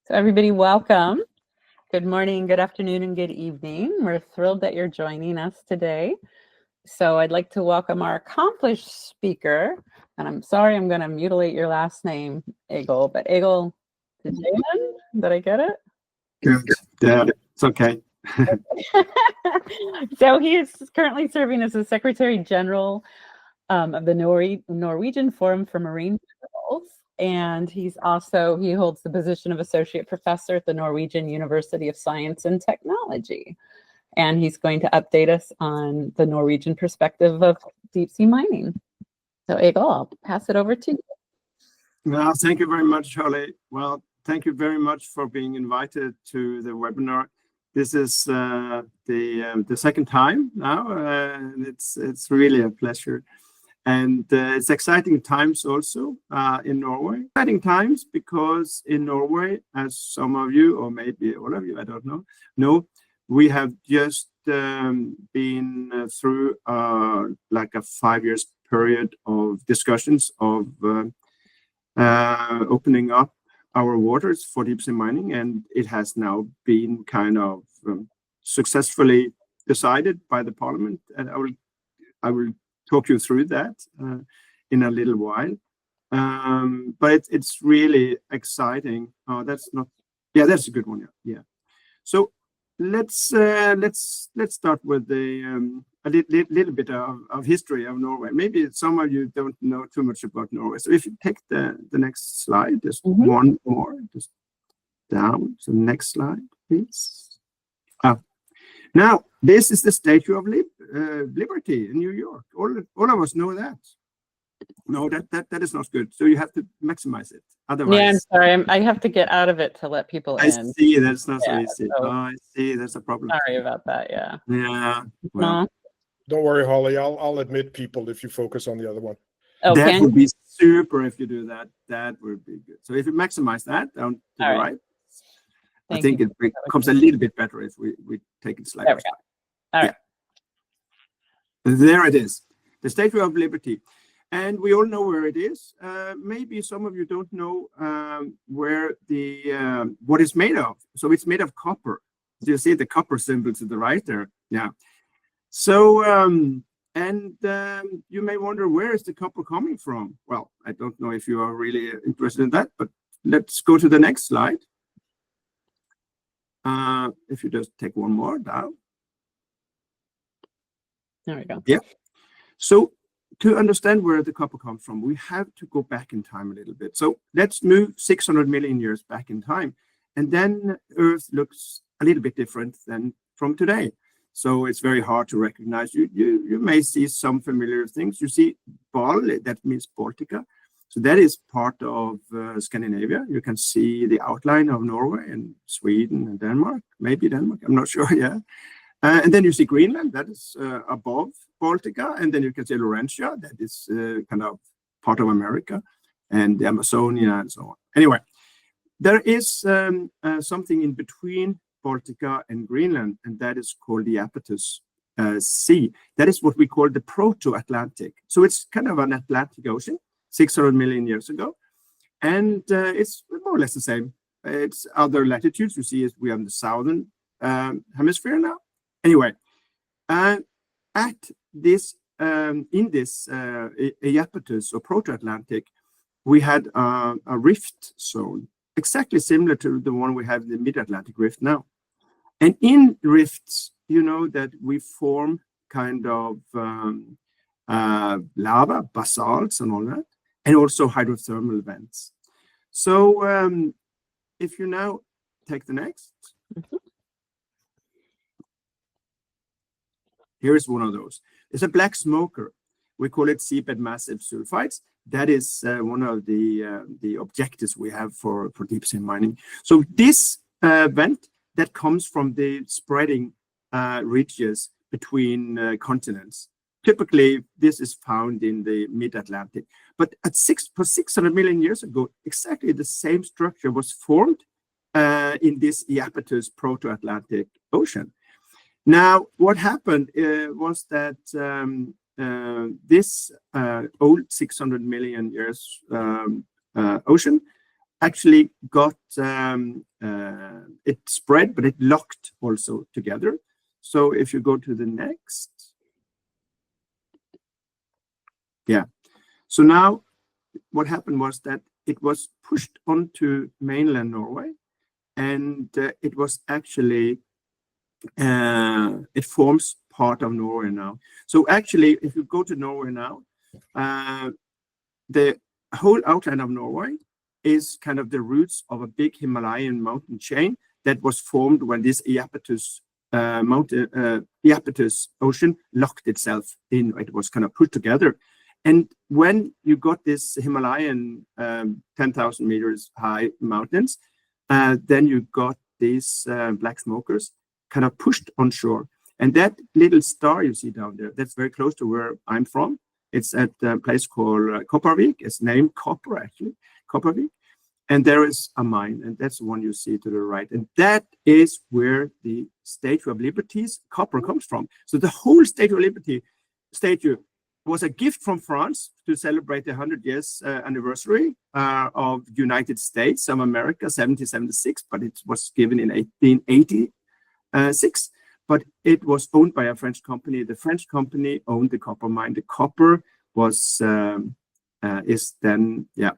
So everybody, welcome. Good morning, good afternoon, and good evening. We're thrilled that you're joining us today. So I'd like to welcome our accomplished speaker, and I'm sorry I'm going to mutilate your last name, Egil, but Egil Tjåland, did I get it? Good. Yeah, it's okay. So he is currently serving as the Secretary General of the Norwegian Forum for Marine Minerals. And he holds the position of Associate Professor at the Norwegian University of Science and Technology. And he's going to update us on the Norwegian perspective of deep sea mining. So Egil, I'll pass it over to you. Well, thank you very much, Charlie. Well, thank you very much for being invited to the webinar. This is the second time now, and it's really a pleasure. And it's exciting times also in Norway. Exciting times because in Norway, as some of you, or maybe all of you, I don't know, we have just been through like a 5 years period of discussions of opening up our waters for deep sea mining, and it has now been kind of successfully decided by the parliament, and I will talk you through that in a little while. But it's really exciting. Oh, that's a good one. Yeah. So let's start with a little bit of history of Norway. Maybe some of you don't know too much about Norway. So if you take the next slide, just one more, just down to the next slide, please. Now, this is the Statue of Liberty in New York. All of us know that. No, that is not good. So you have to maximize it. Otherwise, yeah, I'm sorry. I have to get out of it to let people in. I see, that's not so easy. So, I see, there's a problem. Sorry about that, yeah. Yeah. Well, don't worry, Holly. I'll admit people if you focus on the other one. Oh, that would be super if you do that. That would be good. So if you maximize that down to the right, I think it becomes a little bit better if we take it slightly. All right. There it is, the Statue of Liberty. And we all know where it is. Maybe some of you don't know where what it's made of. So it's made of copper. Do you see the copper symbol to the right there? Yeah. So, you may wonder, where is the copper coming from? Well, I don't know if you are really interested in that, but let's go to the next slide. If you just take one more down. There we go. Yeah. So to understand where the copper comes from, we have to go back in time a little bit. So let's move 600 million years back in time. And then Earth looks a little bit different than from today. So it's very hard to recognize. You may see some familiar things. You see Bal, that means Baltica. So that is part of Scandinavia. You can see the outline of Norway and Sweden and Denmark, maybe Denmark, I'm not sure, yeah. And then you see Greenland, that is above Baltica. And then you can see Laurentia, that is kind of part of America, and the Amazonia and so on. Anyway, there is something in between Baltica and Greenland, and that is called the Iapetus Sea. That is what we call the Proto-Atlantic. So it's kind of an Atlantic Ocean, 600 million years ago. And it's more or less the same. It's other latitudes. You see we are in the southern hemisphere now. Anyway, at this, in this Iapetus or Proto-Atlantic, we had a rift zone, exactly similar to the one we have in the Mid-Atlantic Rift now. And in rifts, you know that we form kind of lava, basalts and all that, and also hydrothermal vents. So if you now take the next, here's one of those. It's a black smoker. We call it seabed massive sulfides. That is one of the objectives we have for deep sea mining. So this vent that comes from the spreading ridges between continents. Typically, this is found in the mid-Atlantic. But for 600 million years ago, exactly the same structure was formed in this Iapetus Proto-Atlantic Ocean. Now, what happened was that this old 600 million years ocean actually got it spread, but it locked also together. So if you go to the next, yeah. So now what happened was that it was pushed onto mainland Norway, and it was actually it forms part of Norway now. So actually, if you go to Norway now, the whole outline of Norway is kind of the roots of a big Himalayan mountain chain that was formed when this Iapetus Ocean locked itself in. It was kind of put together. And when you got this Himalayan 10,000 meters high mountains, then you got these black smokers kind of pushed onshore. And that little star you see down there, that's very close to where I'm from. It's at a place called Kopervik. It's named Copper, actually, Kopervik. And there is a mine, and that's the one you see to the right. And that is where the Statue of Liberty's copper comes from. So the whole Statue of Liberty statue was a gift from France to celebrate the 100 years anniversary of United States of America, 1776, but it was given in 1886. But it was owned by a French company. The French company owned the copper mine. The copper was is then, yeah.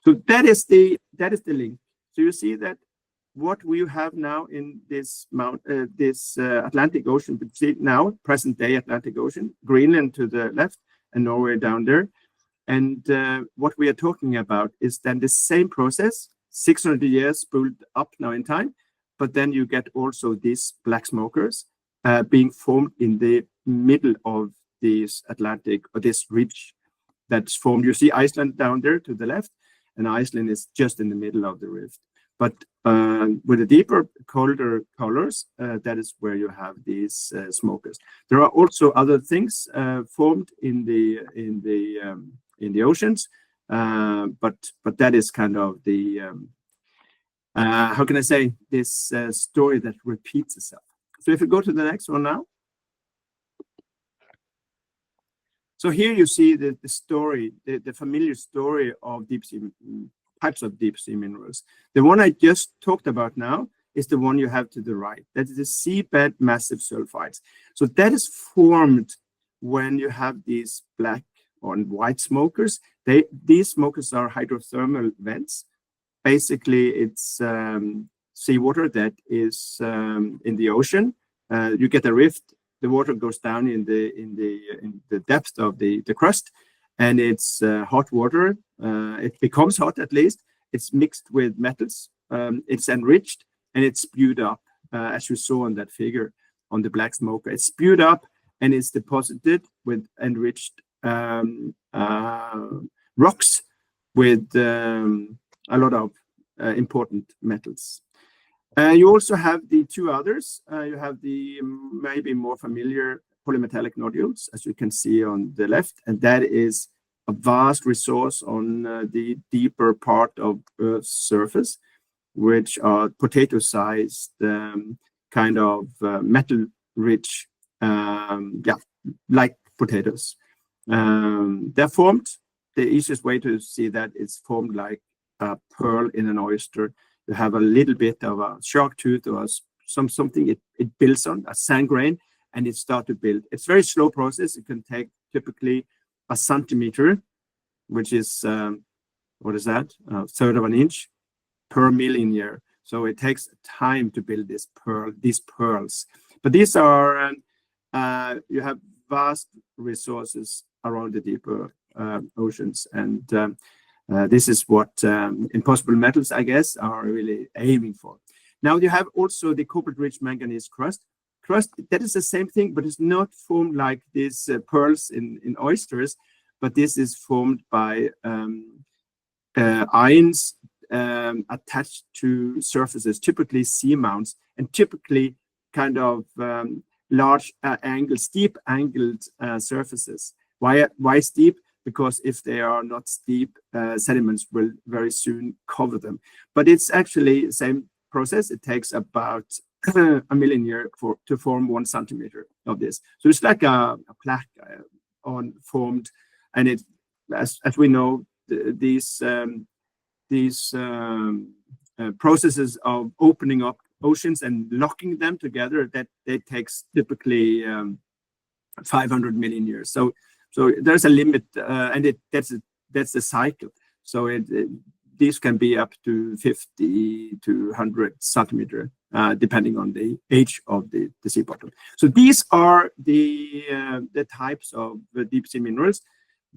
So that is the link. So you see that what we have now in this Atlantic Ocean, but see now present day Atlantic Ocean, Greenland to the left and Norway down there. And what we are talking about is then the same process, 600 years spooled up now in time, but then you get also these black smokers being formed in the middle of this Atlantic, or this ridge that's formed. You see Iceland down there to the left, and Iceland is just in the middle of the rift. But with the deeper, colder colors, that is where you have these smokers. There are also other things formed in the oceans, but that is kind of the how can I say, this story that repeats itself. So if you go to the next one now. So here you see the story, the familiar story of deep sea types of deep sea minerals. The one I just talked about now is the one you have to the right. That is the seabed massive sulfides. So that is formed when you have these black or white smokers. These smokers are hydrothermal vents. Basically, it's seawater that is in the ocean. You get a rift. The water goes down in the depth of the crust, and it's hot water. It becomes hot, at least. It's mixed with metals. It's enriched, and it's spewed up, as you saw on that figure on the black smoker. It's spewed up, and it's deposited with enriched rocks with a lot of important metals. You also have the two others. You have the maybe more familiar polymetallic nodules, as you can see on the left, and that is a vast resource on the deeper part of Earth's surface, which are potato-sized kind of metal-rich, like potatoes. They're formed. The easiest way to see that is formed like a pearl in an oyster. You have a little bit of a shark tooth or something it builds on, a sand grain, and it starts to build. It's a very slow process. It can take typically a centimeter, which is, what is that? A third of an inch per million year. So it takes time to build these pearls. But these are, you have vast resources around the deeper oceans. And this is what Impossible Metals, I guess, are really aiming for. Now you have also the copper-rich manganese crust. That is the same thing, but it's not formed like these pearls in oysters, but this is formed by ions attached to surfaces, typically seamounts, and typically kind of large steep angled surfaces. Why steep? Because if they are not steep, sediments will very soon cover them. But it's actually the same process. It takes about a million years to form 1 centimeter of this. So it's like a plaque formed, and it, as we know, these processes of opening up oceans and locking them together, that it takes typically 500 million years. So there's a limit, and that's the cycle. So these can be up to 50 to 100 centimeter, depending on the age of the sea bottom. So these are the types of deep sea minerals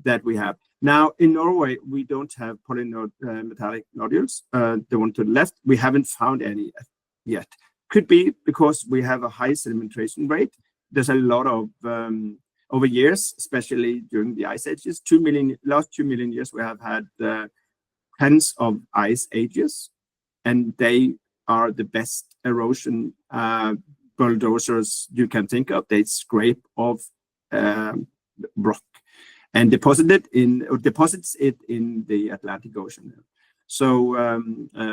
that we have. Now in Norway, we don't have polymetallic nodules. The one to the left, we haven't found any yet. Could be because we have a high sedimentation rate. There's a lot of over years, especially during the ice ages, last 2 million years, we have had tens of ice ages, and they are the best erosion bulldozers you can think of. They scrape off rock and deposits it in the Atlantic Ocean. So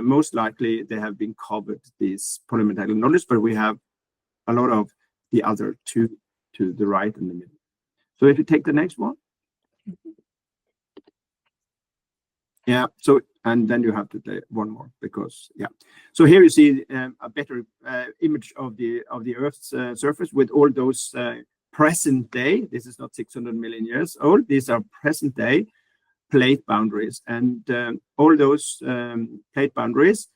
most likely they have been covered, these polymetallic nodules, but we have a lot of the other two to the right and the middle. So if you take the next one. Yeah, so, and then you have to take one more because, yeah. So here you see a better image of the Earth's surface with all those present day. This is not 600 million years old. These are present day plate boundaries, and all those plate boundaries,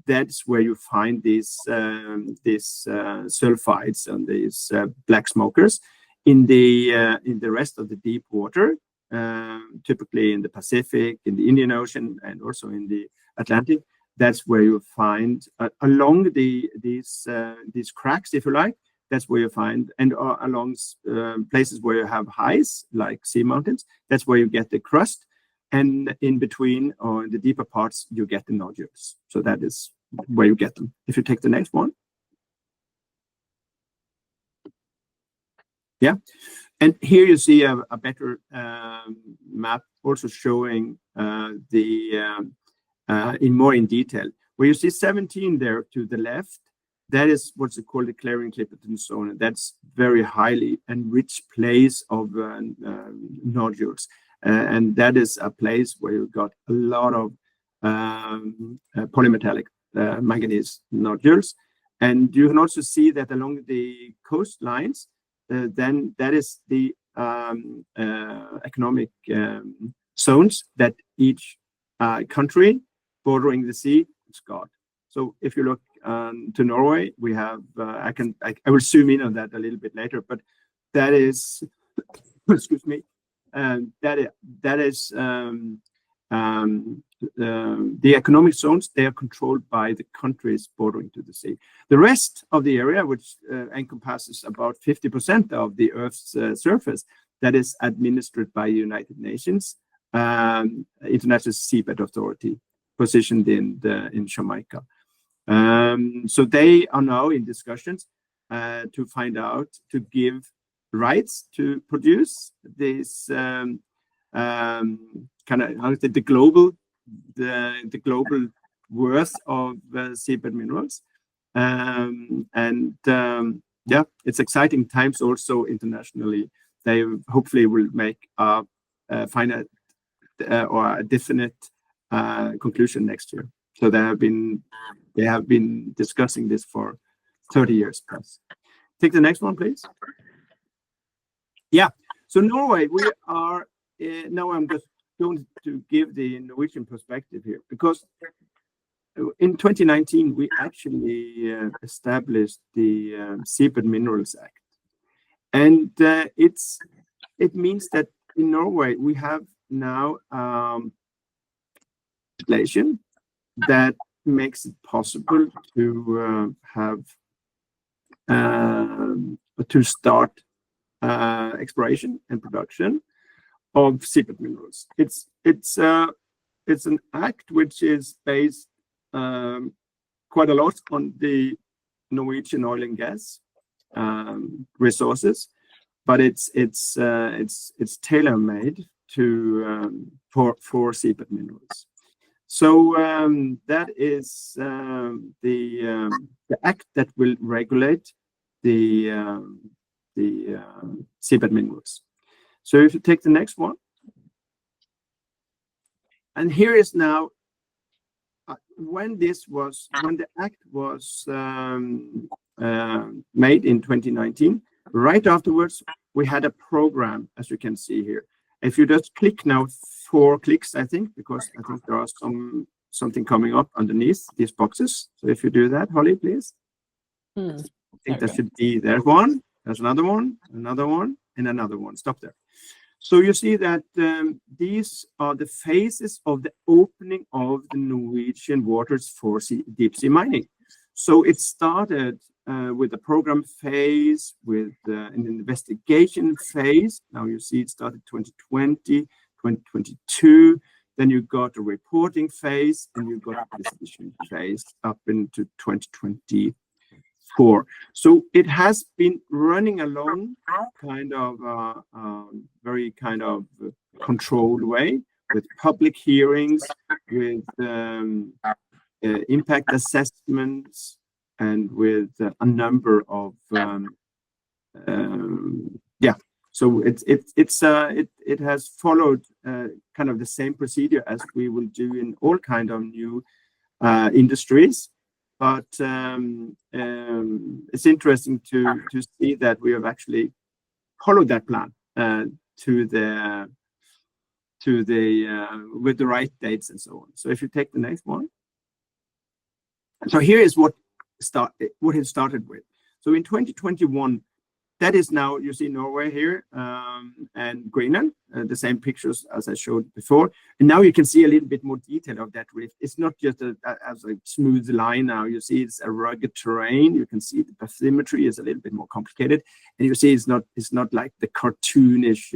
that's where you find these sulfides and these black smokers in the rest of the deep water. Typically in the Pacific, in the Indian Ocean, and also in the Atlantic. That's where you find along these cracks, if you like. That's where you find, and along places where you have highs, like sea mountains. That's where you get the crust, and in between or in the deeper parts, you get the nodules. So that is where you get them. If you take the next one, yeah. And here you see a better map, also showing in detail. Where you see 17 there to the left, that is what's called the Clarion-Clipperton zone. And that's very highly enriched place of nodules, and that is a place where you got a lot of polymetallic manganese nodules. And you can also see that along the coastlines. Then that is the economic zones that each country bordering the sea has got. So if you look to Norway, we have I will zoom in on that a little bit later, but that is excuse me, that is the economic zones. They are controlled by the countries bordering to the sea. The rest of the area, which encompasses about 50% of the Earth's surface, that is administered by the United Nations International Seabed Authority, positioned in Jamaica. So they are now in discussions to find out, to give rights to produce this kind of, how is it, the global worth of seabed minerals. Yeah, it's exciting times also internationally. They hopefully will make a finite or a definite conclusion next year. So they have been discussing this for 30 years plus. Take the next one, please. Yeah, so Norway, we are now. I'm just going to give the Norwegian perspective here, because in 2019 we actually established the Seabed Minerals Act, and it means that in Norway we have now legislation that makes it possible to start exploration and production of seabed minerals. It's an act which is based quite a lot on the Norwegian oil and gas resources, but it's tailor-made for seabed minerals. So that is the act that will regulate the seabed minerals. So if you take the next one, and here is now when the act was made in 2019, right afterwards, we had a program, as you can see here. If you just click now 4 clicks, I think, because I think there are something coming up underneath these boxes. So if you do that, Holly, please. I think that should be, there's one, there's another one, and another one. Stop there. So you see that these are the phases of the opening of the Norwegian waters for deep sea mining. So it started with the program phase, with an investigation phase. Now you see it started 2020, 2022. Then you got a reporting phase, and you got a decision phase up into 2024. So it has been running along kind of very kind of controlled way, with public hearings, with impact assessments, and with a number of So it has followed kind of the same procedure as we will do in all kind of new industries. But it's interesting to see that we have actually followed that plan with the right dates and so on. So if you take the next one. So here is what it started with. So in 2021, that is now, you see Norway here and Greenland, the same pictures as I showed before. And now you can see a little bit more detail of that rift. It's not just a smooth line now. You see it's a rugged terrain. You can see the bathymetry is a little bit more complicated. And you see it's not like the cartoonish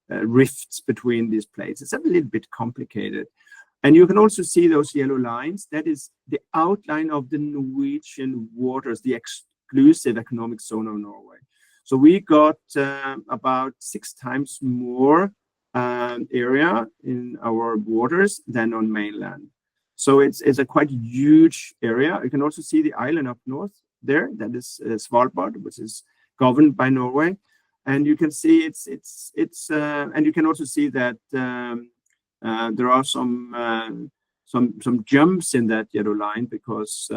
rifts between these plates. It's a little bit complicated. And you can also see those yellow lines. That is the outline of the Norwegian waters, the exclusive economic zone of Norway. So we got about 6 times more area in our waters than on mainland. So it's a quite huge area. You can also see the island up north there. That is Svalbard, which is governed by Norway. And you can see and you can also see that there are some jumps in that yellow line, because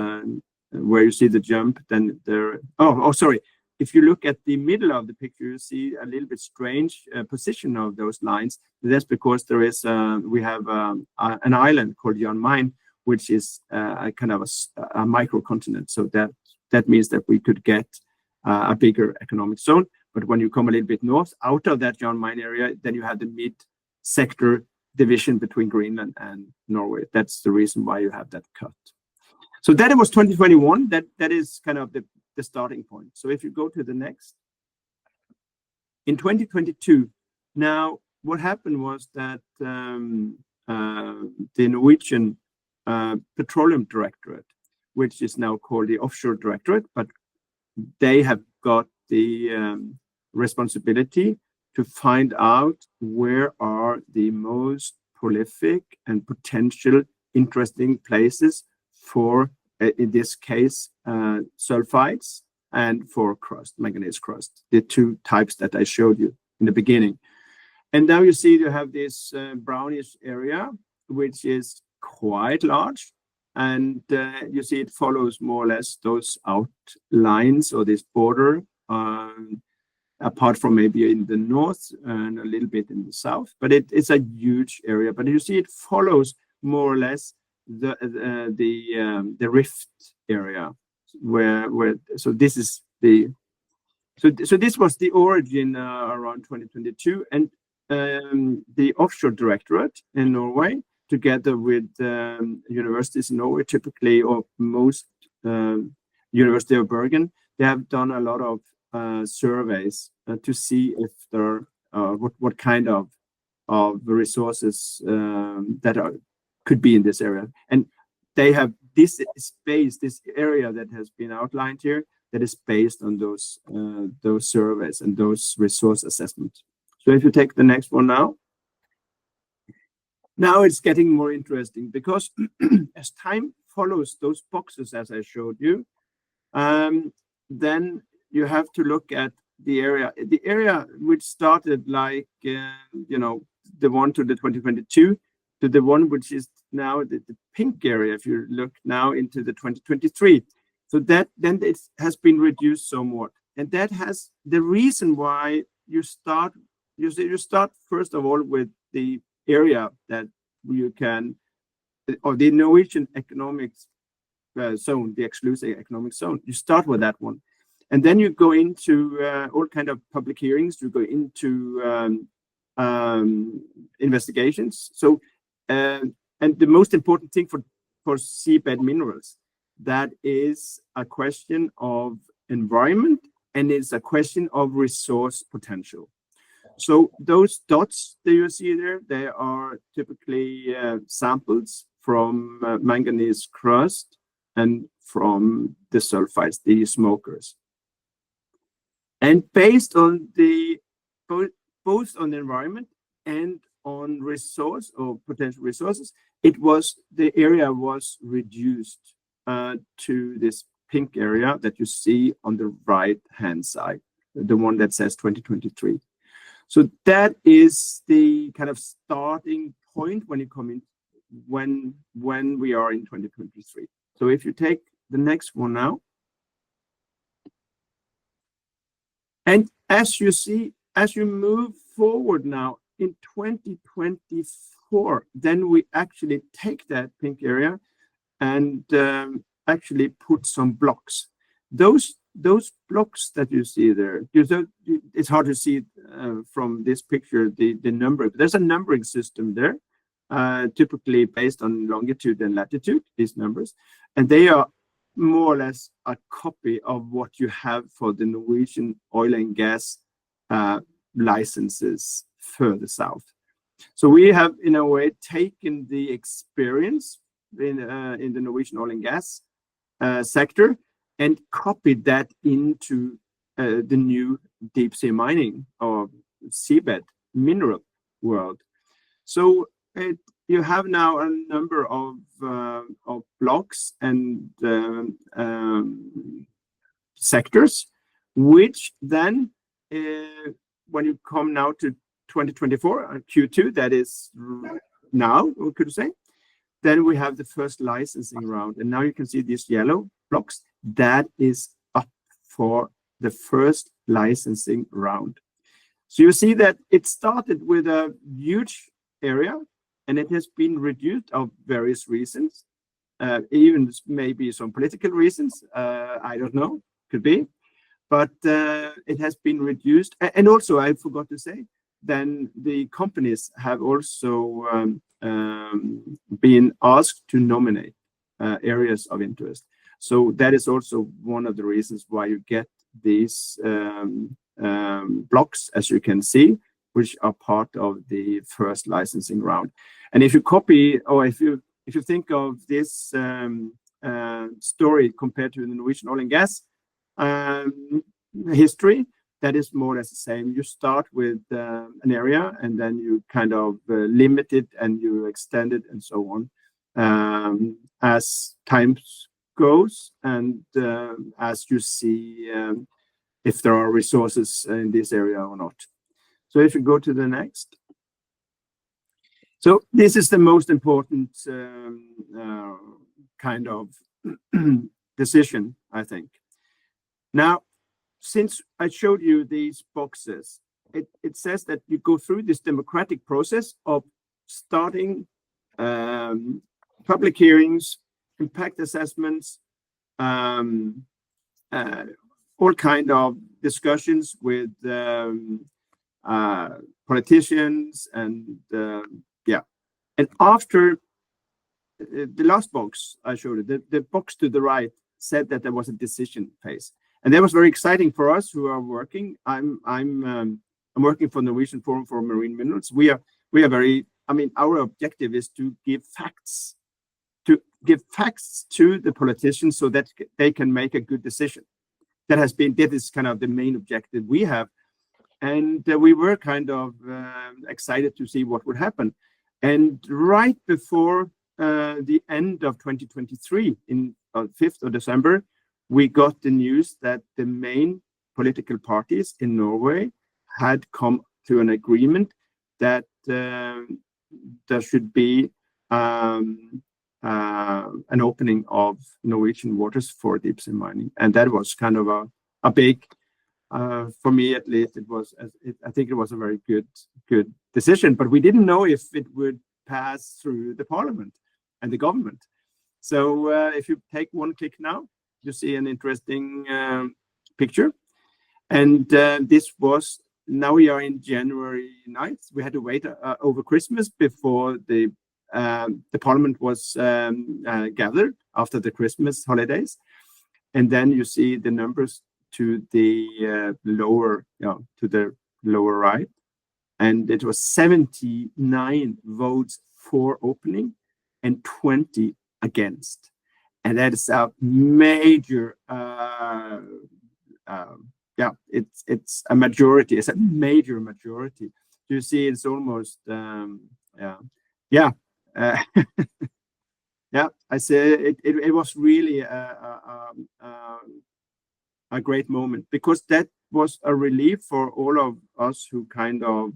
where you see the jump, then there. Oh, sorry. If you look at the middle of the picture, you see a little bit strange position of those lines. That's because there is we have an island called Jan Mayen, which is a kind of a microcontinent. So that means that we could get a bigger economic zone. But when you come a little bit north, out of that Jan Mayen area, then you have the mid-sector division between Greenland and Norway. That's the reason why you have that cut. So that was 2021. That is kind of the starting point. So if you go to the next, in 2022, now what happened was that the Norwegian Petroleum Directorate, which is now called the Offshore Directorate, but they have got the responsibility to find out where are the most prolific and potential interesting places for, in this case, sulfides, and for crust, manganese crust, the 2 types that I showed you in the beginning. And now you see you have this brownish area, which is quite large. And you see it follows more or less those outlines or this border, apart from maybe in the north and a little bit in the south, but it's a huge area. But you see it follows more or less the rift area, where so this is the so this was the origin around 2022, and the Offshore Directorate in Norway, together with universities in Norway, typically, or most University of Bergen, they have done a lot of surveys to see if there are what kind of resources that could be in this area. And they have this space, this area that has been outlined here, that is based on those surveys and those resource assessments. So if you take the next one now. Now it's getting more interesting, because as time follows those boxes, as I showed you, then you have to look at the area which started like, the one to the 2022, to the one which is now the pink area. If you look now into the 2023, so that then it has been reduced somewhat, and that has the reason why you start first of all with the area that you can, or the Norwegian economic zone, the exclusive economic zone. You start with that one, and then you go into all kind of public hearings. You go into investigations. So, and the most important thing for seabed minerals, that is a question of environment, and it's a question of resource potential. So those dots that you see there, they are typically samples from manganese crust and from the sulfides, the smokers. And based on the both on the environment and on resource or potential resources, the area was reduced to this pink area that you see on the right hand side, the one that says 2023. So that is the kind of starting point when you come in, when we are in 2023. So if you take the next one now, and as you see, as you move forward now in 2024, then we actually take that pink area and actually put some blocks. Those blocks that you see there, it's hard to see from this picture the number. There's a numbering system there, typically based on longitude and latitude, these numbers, and they are more or less a copy of what you have for the Norwegian oil and gas licenses further south. So we have, in a way, taken the experience in the Norwegian oil and gas sector and copied that into the new deep sea mining or seabed mineral world. So you have now a number of blocks and sectors, which then, when you come now to 2024 Q2, that is now, we could say, then we have the first licensing round, and now you can see these yellow blocks. That is up for the first licensing round. So you see that it started with a huge area, and it has been reduced of various reasons, even maybe some political reasons. I don't know, could be, but it has been reduced. And also, I forgot to say, then the companies have also been asked to nominate areas of interest. So that is also one of the reasons why you get these blocks, as you can see, which are part of the first licensing round. And if you copy, or if you think of this story compared to the Norwegian oil and gas history, that is more or less the same. You start with an area, and then you kind of limit it, and you extend it, and so on, as time goes, and as you see if there are resources in this area or not. So if you go to the next. So this is the most important kind of decision, I think. Now, since I showed you these boxes, it says that you go through this democratic process of starting public hearings, impact assessments, all kind of discussions with politicians, and and after the last box I showed you, the box to the right said that there was a decision phase, and that was very exciting for us who are working. I'm working for the Norwegian Forum for Marine Minerals. We are very, I mean, our objective is to give facts to the politicians so that they can make a good decision. That is kind of the main objective we have. And we were kind of excited to see what would happen. And right before the end of 2023, in 5th of December, we got the news that the main political parties in Norway had come to an agreement that there should be an opening of Norwegian waters for deep sea mining, and that was kind of a big, for me at least, I think it was a very good decision. But we didn't know if it would pass through the parliament and the government. So if you take one click now, you see an interesting picture. And this was, now we are in January 9th. We had to wait over Christmas before the parliament was gathered after the Christmas holidays. And then you see the numbers to the lower right. And it was 79 votes for opening and 20 against. And that is a major, it's a majority. It's a major majority. You see, it's almost, yeah. I say it was really a great moment, because that was a relief for all of us who kind of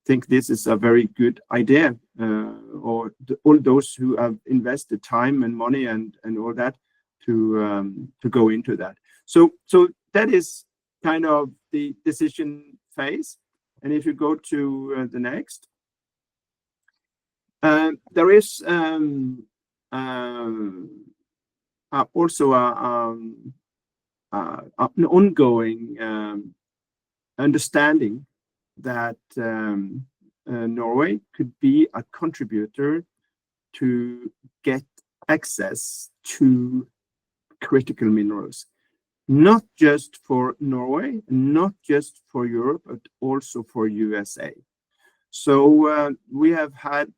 think this is a very good idea, or all those who have invested time and money and all that to go into that. So that is kind of the decision phase. And if you go to the next, there is also an ongoing understanding that Norway could be a contributor to get access to critical minerals, not just for Norway, not just for Europe, but also for USA. So we have had,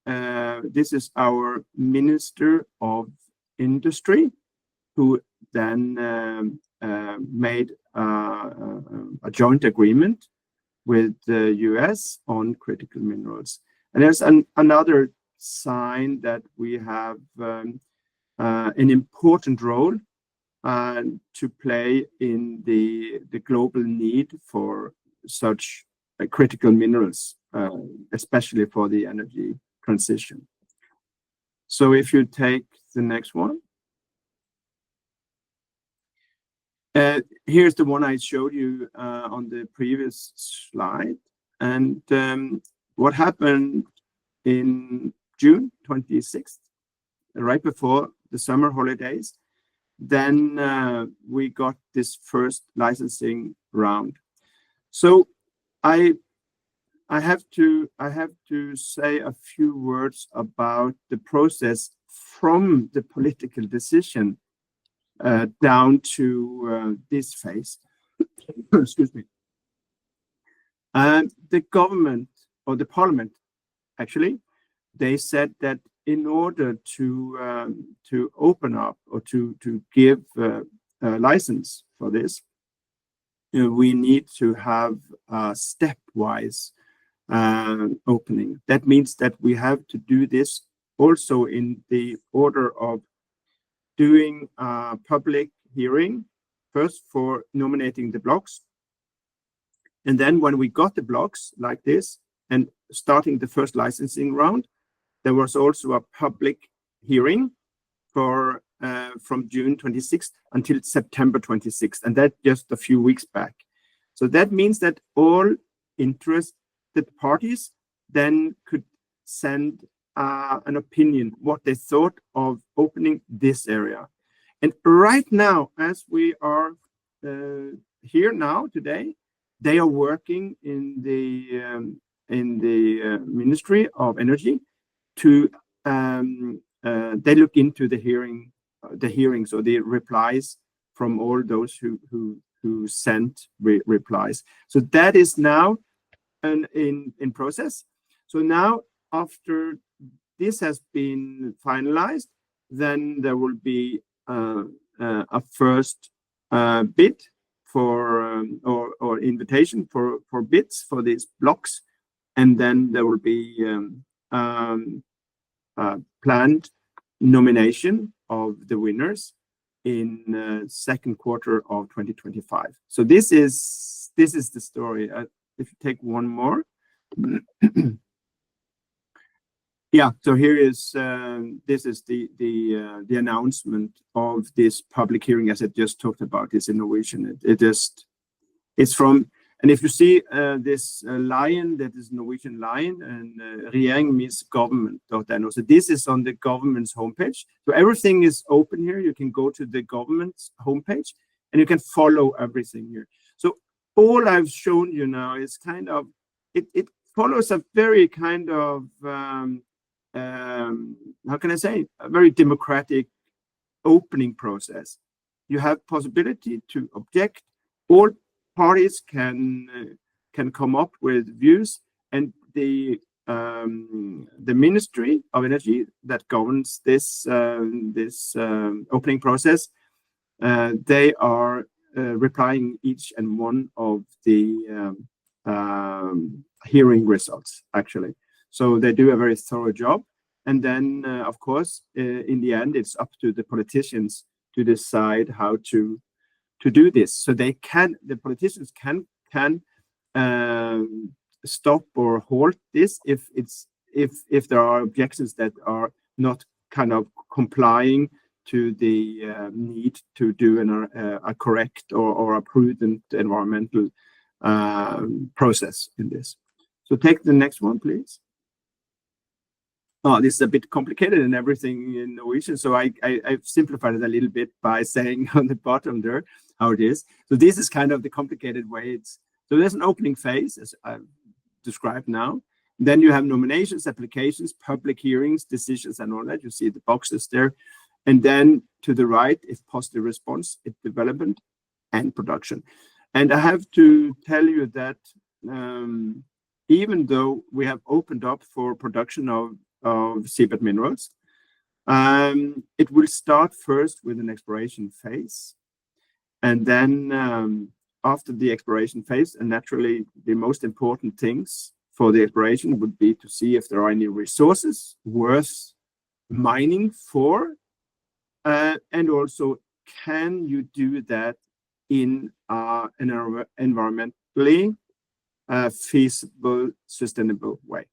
this is our Minister of Industry, who then made a joint agreement with the US on critical minerals. And there's another sign that we have an important role to play in the global need for such critical minerals, especially for the energy transition. So if you take the next one. Here's the one I showed you on the previous slide. And what happened in June 26th, right before the summer holidays, then we got this first licensing round. So I have to say a few words about the process from the political decision down to this phase. Excuse me. The government, or the parliament, actually, they said that in order to open up or to give a license for this, we need to have a stepwise opening. That means that we have to do this also in the order of doing a public hearing first for nominating the blocks. And then when we got the blocks like this and starting the first licensing round, there was also a public hearing for from June 26th until September 26th, and that just a few weeks back. So that means that all interested parties then could send an opinion, what they thought of opening this area. And right now, as we are here now today, they are working in the Ministry of Energy to they look into the hearings or the replies from all those who sent replies. So that is now in process. So now, after this has been finalized, then there will be a first bid for or invitation for bids for these blocks, and then there will be planned nomination of the winners in second quarter of 2025. So this is the story. If you take one more. Yeah, so here is this is the announcement of this public hearing, as I just talked about. It's in Norwegian. It's from, and if you see this lion, that is Norwegian lion, and regjering means government.no. So this is on the government's homepage. So everything is open here. You can go to the government's homepage and you can follow everything here. So all I've shown you now is kind of, it follows a very kind of, how can I say, a very democratic opening process. You have possibility to object. All parties can come up with views, and the Ministry of Energy that governs this opening process, they are replying each and one of the hearing results, actually. So they do a very thorough job. And then, of course, in the end, it's up to the politicians to decide how to do this. So the politicians can stop or halt this if there are objections that are not kind of complying to the need to do a correct or a prudent environmental process in this. So take the next one, please. Oh, this is a bit complicated and everything in Norwegian, so I've simplified it a little bit by saying on the bottom there how it is. So this is kind of the complicated way. So there's an opening phase, as I've described now. Then you have nominations, applications, public hearings, decisions, and all that. You see the boxes there. And then to the right, if positive response, it's development and production. And I have to tell you that even though we have opened up for production of seabed minerals, it will start first with an exploration phase. And then after the exploration phase, and naturally the most important things for the exploration would be to see if there are any resources worth mining for, and also can you do that in an environmentally feasible, sustainable way.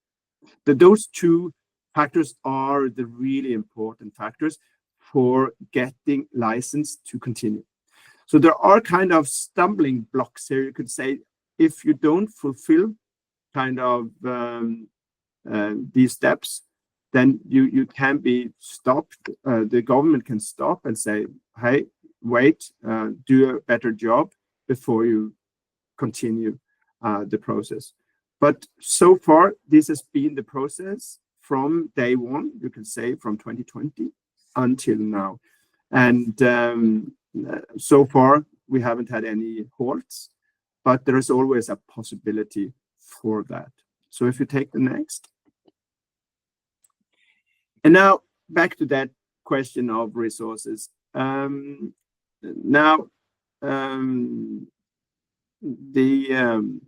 Those two factors are the really important factors for getting license to continue. So there are kind of stumbling blocks here. You could say if you don't fulfill kind of these steps, then you can be stopped. The government can stop and say, hey, wait, do a better job before you continue the process. But so far, this has been the process from day one, you can say from 2020 until now. And so far, we haven't had any halts, but there is always a possibility for that. So if you take the next. And now back to that question of resources. Now, the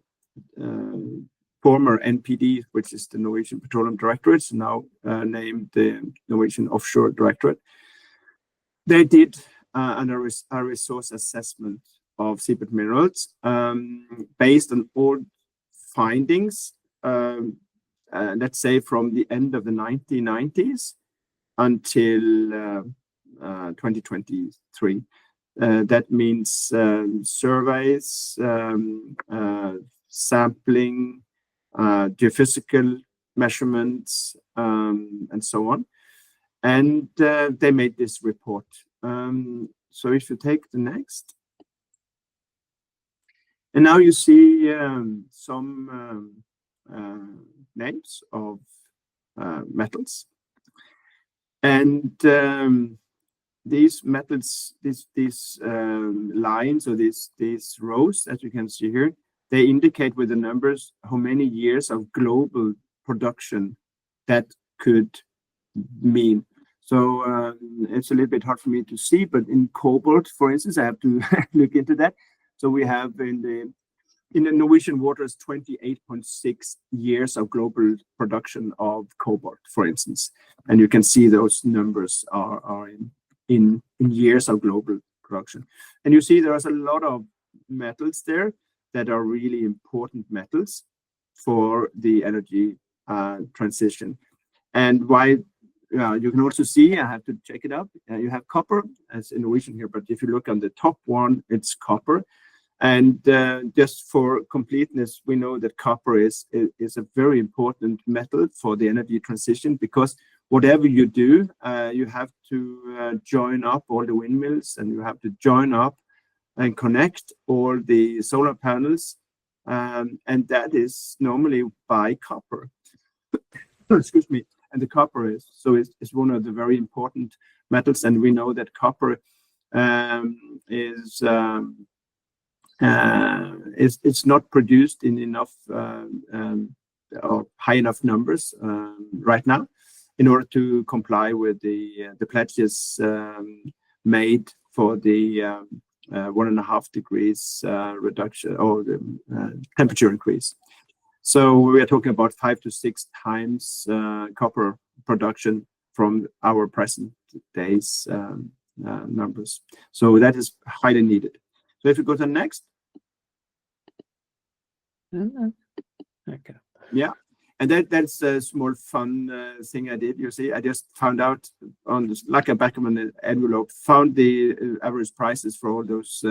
former NPD, which is the Norwegian Petroleum Directorate, now named the Norwegian Offshore Directorate, they did a resource assessment of seabed minerals based on all findings, let's say from the end of the 1990s until 2023. That means surveys, sampling, geophysical measurements, and so on. And they made this report. So if you take the next. And now you see some names of metals. And these metals, these lines or these rows, as you can see here, they indicate with the numbers how many years of global production that could mean. So it's a little bit hard for me to see, but in cobalt, for instance, I have to look into that. So we have in the Norwegian waters 28.6 years of global production of cobalt, for instance, and you can see those numbers are in years of global production. And you see there's a lot of metals there that are really important metals for the energy transition. And why? You can also see, I have to check it up. You have copper as in Norwegian here, but if you look on the top one, it's copper. And just for completeness, we know that copper is a very important metal for the energy transition, because whatever you do, you have to join up all the windmills, and you have to join up and connect all the solar panels, and that is normally by copper. Excuse me. And the copper is one of the very important metals, and we know that copper it's not produced in enough or high enough numbers right now in order to comply with the pledges made for the 1.5 degrees reduction or temperature increase. So we are talking about 5 to 6 times copper production from our present day's numbers. So that is highly needed. So if you go to the next. Okay. Yeah, and that's a small fun thing I did. You see, I just found out on this, like a back of an envelope, found the average prices for all those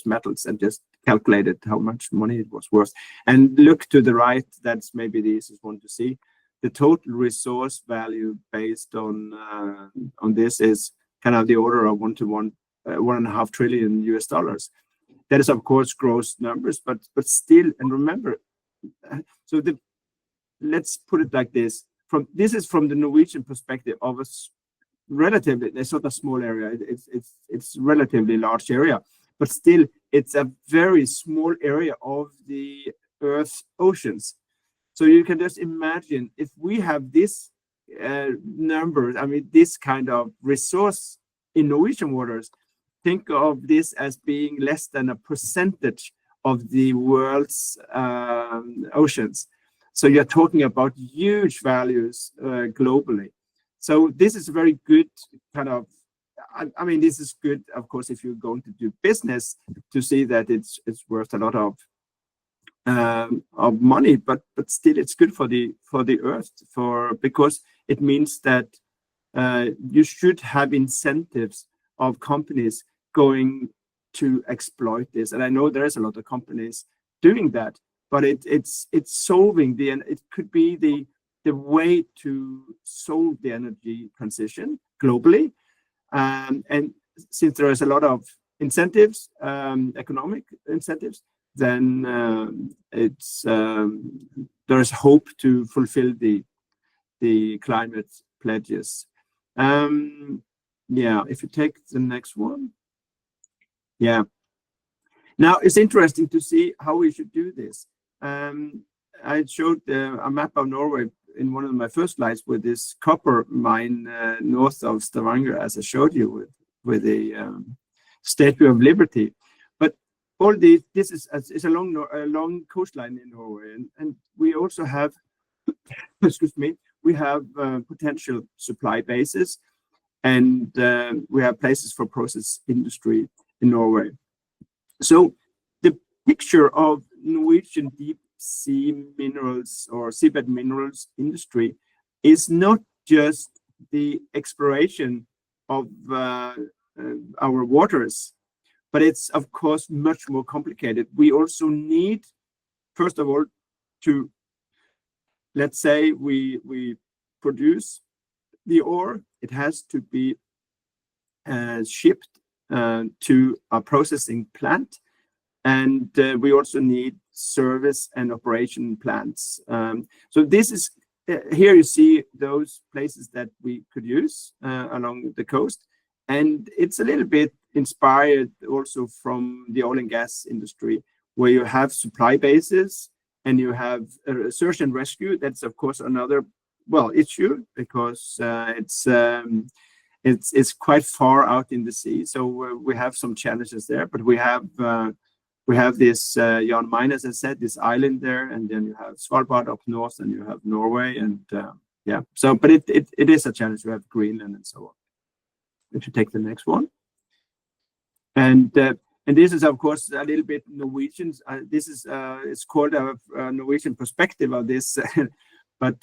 metals and just calculated how much money it was worth. And look to the right, that's maybe the easiest one to see. The total resource value based on this is kind of the order of 1.5 trillion US dollars. That is, of course, gross numbers, but still, and remember, so let's put it like this. This is from the Norwegian perspective of a relatively, it's not a small area, it's relatively large area, but still, it's a very small area of the Earth's oceans. So you can just imagine if we have this numbers, I mean, this kind of resource in Norwegian waters, think of this as being less than a percentage of the world's oceans. So you're talking about huge values globally. So this is a very good kind of, I mean, this is good, of course, if you're going to do business, to see that it's worth a lot of money, but still it's good for the Earth, because it means that you should have incentives of companies going to exploit this. And I know there's a lot of companies doing that, but it's solving it could be the way to solve the energy transition globally. And since there is a lot of incentives, economic incentives, then there is hope to fulfill the climate pledges. Yeah, if you take the next one. Yeah. Now it's interesting to see how we should do this. I showed a map of Norway in one of my first slides with this copper mine north of Stavanger, as I showed you with the Statue of Liberty. But all this is a long coastline in Norway, and we also have, excuse me, we have potential supply bases, and we have places for process industry in Norway. So the picture of Norwegian deep sea minerals or seabed minerals industry is not just the exploration of our waters, but it's of course much more complicated. We also need, first of all, to, let's say we produce the ore, it has to be shipped to a processing plant, and we also need service and operation plants. So this is, here you see those places that we could use along the coast, and it's a little bit inspired also from the oil and gas industry, where you have supply bases and you have search and rescue. That's of course another issue, because it's quite far out in the sea, so we have some challenges there. But we have this Jan Mayen, as I said, this island there, and then you have Svalbard up north, and you have Norway, and yeah. So, but it is a challenge. We have Greenland and so on. If you take the next one, and this is of course a little bit Norwegian. This is it's called a Norwegian perspective of this. but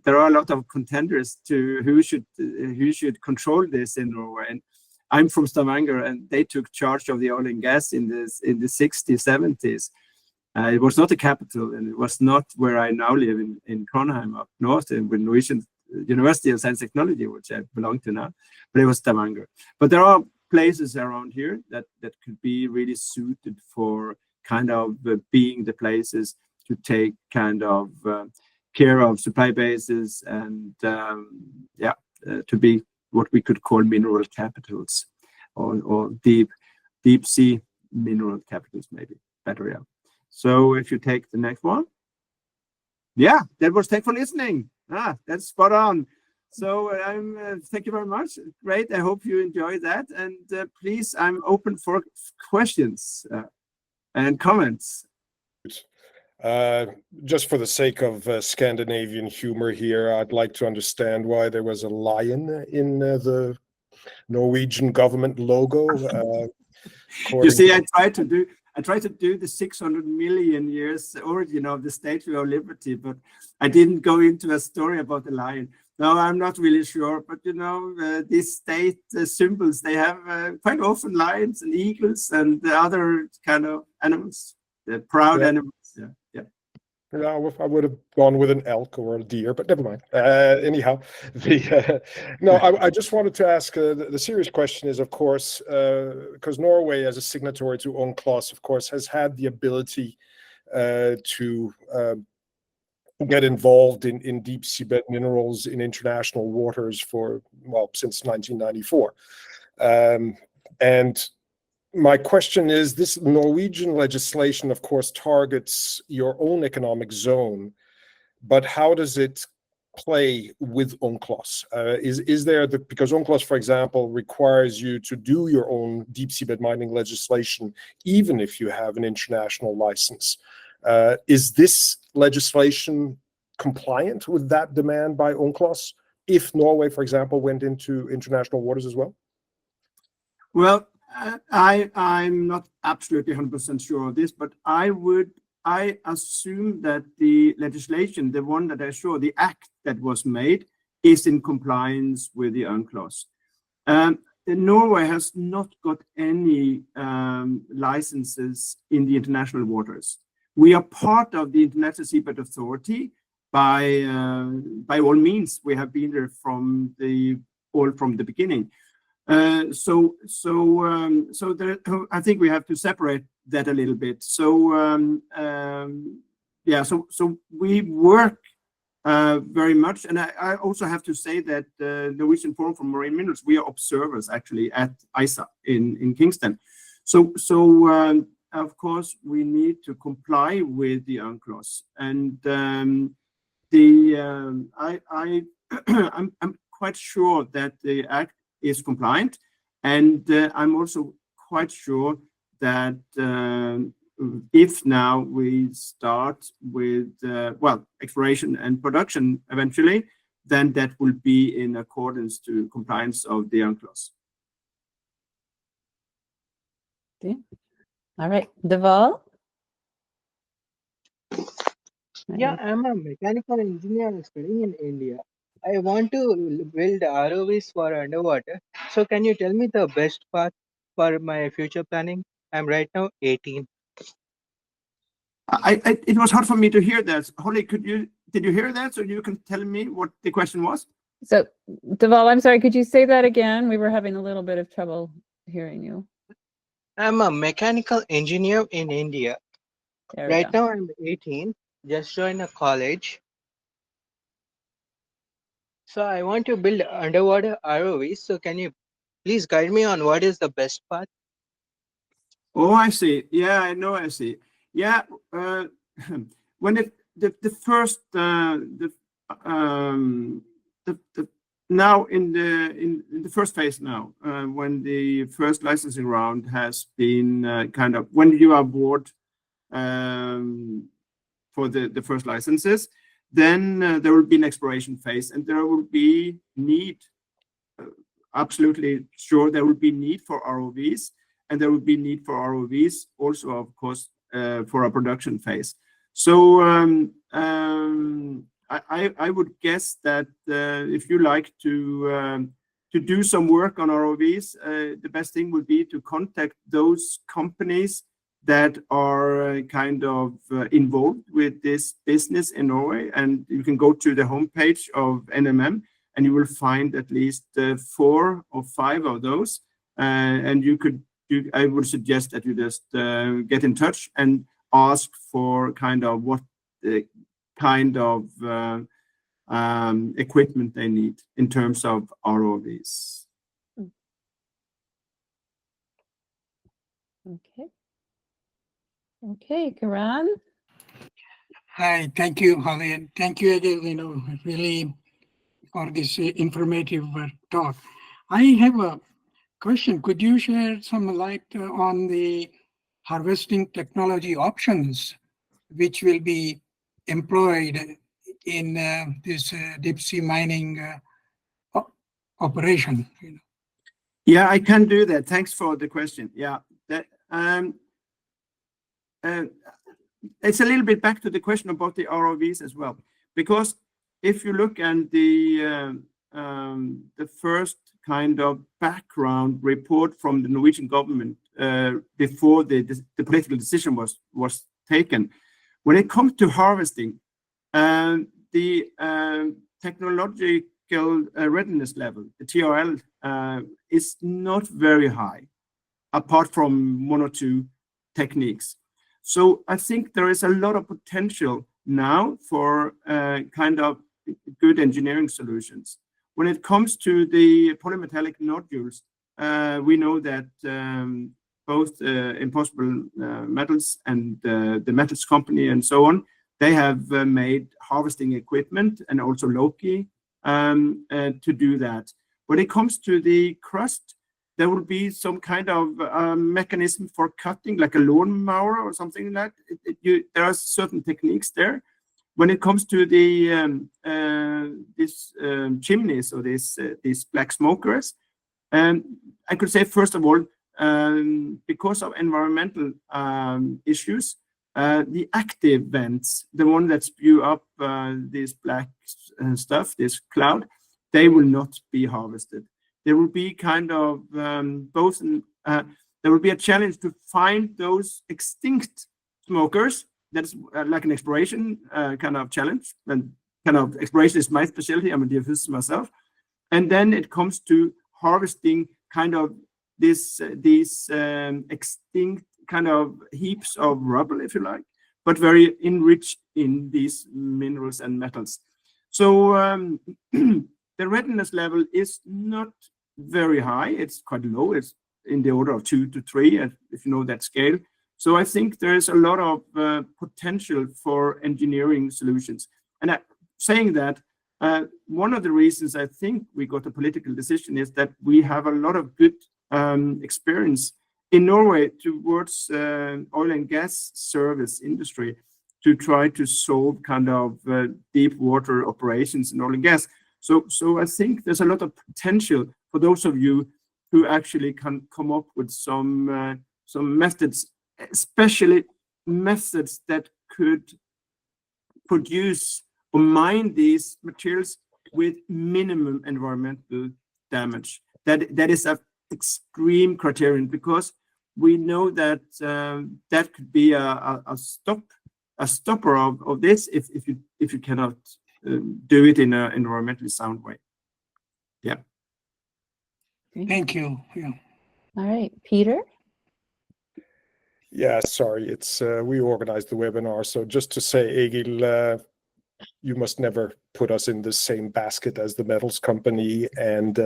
there are a lot of contenders to who should control this in Norway. And I'm from Stavanger, and they took charge of the oil and gas in the 60s, 70s. It was not the capital, and it was not where I now live in Trondheim up north, with Norwegian University of Science and Technology, which I belong to now, but it was Stavanger. But there are places around here that could be really suited for kind of being the places to take kind of care of supply bases and to be what we could call mineral capitals, or deep sea mineral capitals, maybe better. Yeah. So if you take the next one, yeah, that was thanks for listening. That's spot on. So thank you very much. Great. I hope you enjoyed that. And please, I'm open for questions and comments. Just for the sake of Scandinavian humor here, I'd like to understand why there was a lion in the Norwegian government logo. You see, I tried to do the 600 million years origin of the Statue of Liberty, but I didn't go into a story about the lion. No, I'm not really sure, but these state symbols, they have quite often lions and eagles and other kind of animals, the proud animals. Yeah. No, I would have gone with an elk or a deer, but never mind. Anyhow, I just wanted to ask the serious question is, of course, because Norway, as a signatory to UNCLOS, of course, has had the ability to get involved in deep seabed minerals in international waters since 1994. And my question is, this Norwegian legislation, of course, targets your own economic zone, but how does it play with UNCLOS? Is there because UNCLOS, for example, requires you to do your own deep seabed mining legislation, even if you have an international license. Is this legislation compliant with that demand by UNCLOS if Norway, for example, went into international waters as well? Well, I'm not absolutely 100% sure of this, but I assume that the legislation, the one that I saw, the act that was made, is in compliance with the UNCLOS. Norway has not got any licenses in the international waters. We are part of the International Seabed Authority by all means. We have been there from the beginning. So there, I think we have to separate that a little bit. So we work very much, and I also have to say that the Norwegian Forum for Marine Minerals, we are observers actually at ISA in Kingston. So of course we need to comply with the UNCLOS, and I'm quite sure that the act is compliant, and I'm also quite sure that if now we start with exploration and production eventually, then that will be in accordance to compliance of the UNCLOS. Okay. All right, Deval. Yeah, I'm a mechanical engineer studying in India. I want to build ROVs for underwater. So can you tell me the best path for my future planning? I'm right now 18. It was hard for me to hear that. Holly, did you hear that? So you can tell me what the question was? So, Deval, I'm sorry, could you say that again? We were having a little bit of trouble hearing you. I'm a mechanical engineer in India. Right now I'm 18, just joined a college. So I want to build underwater ROVs. So can you please guide me on what is the best path? Oh, I see. Yeah, I know. I see. Yeah, when now in the first phase now, when the first licensing round has been when you are aboard for the first licenses, then there will be an exploration phase, and there will be need. Absolutely sure, there will be need for ROVs, and there will be need for ROVs also, of course, for a production phase. So I would guess that if you like to do some work on ROVs, the best thing would be to contact those companies that are kind of involved with this business in Norway. And you can go to the homepage of NMM and you will find at least 4 or 5 of those. And I would suggest that you just get in touch and ask for kind of what kind of equipment they need in terms of ROVs. Okay. Okay, Karan. Hi, thank you, Holly, and thank you, Egil, really for this informative talk. I have a question. Could you share some light on the harvesting technology options which will be employed in this deep sea mining operation? Yeah, I can do that. Thanks for the question. Yeah, that it's a little bit back to the question about the ROVs as well, because if you look at the first kind of background report from the Norwegian government before the political decision was taken, when it comes to harvesting, the technological readiness level, the TRL, is not very high, apart from 1 or 2 techniques. So I think there is a lot of potential now for kind of good engineering solutions. When it comes to the polymetallic nodules, we know that both Impossible Metals and the Metals Company and so on, they have made harvesting equipment, and also Loki to do that. When it comes to the crust, there will be some kind of mechanism for cutting, like a lawnmower or something like that. There are certain techniques there. When it comes to the these chimneys or these black smokers, I could say, first of all, because of environmental issues, the active vents, the one that spew up this black stuff, this cloud, they will not be harvested. There will be kind of there will be a challenge to find those extinct smokers. That's like an exploration kind of challenge, and kind of exploration is my specialty. I'm a geophysicist myself. And then it comes to harvesting kind of these extinct kind of heaps of rubble, if you like, but very enriched in these minerals and metals. So the readiness level is not very high. It's quite low. It's in the order of 2 to 3, if you know that scale. So I think there is a lot of potential for engineering solutions. And saying that, one of the reasons I think we got a political decision is that we have a lot of good experience in Norway towards oil and gas service industry to try to solve kind of deep water operations in oil and gas. So I think there's a lot of potential for those of you who actually can come up with some methods, especially methods that could produce or mine these materials with minimum environmental damage. That is an extreme criterion, because we know that that could be a stopper of this if you cannot do it in an environmentally sound way. Yeah. Thank you. Yeah. All right, Peter. Yeah, sorry, it's we organized the webinar, so just to say, Egil, you must never put us in the same basket as the Metals Company and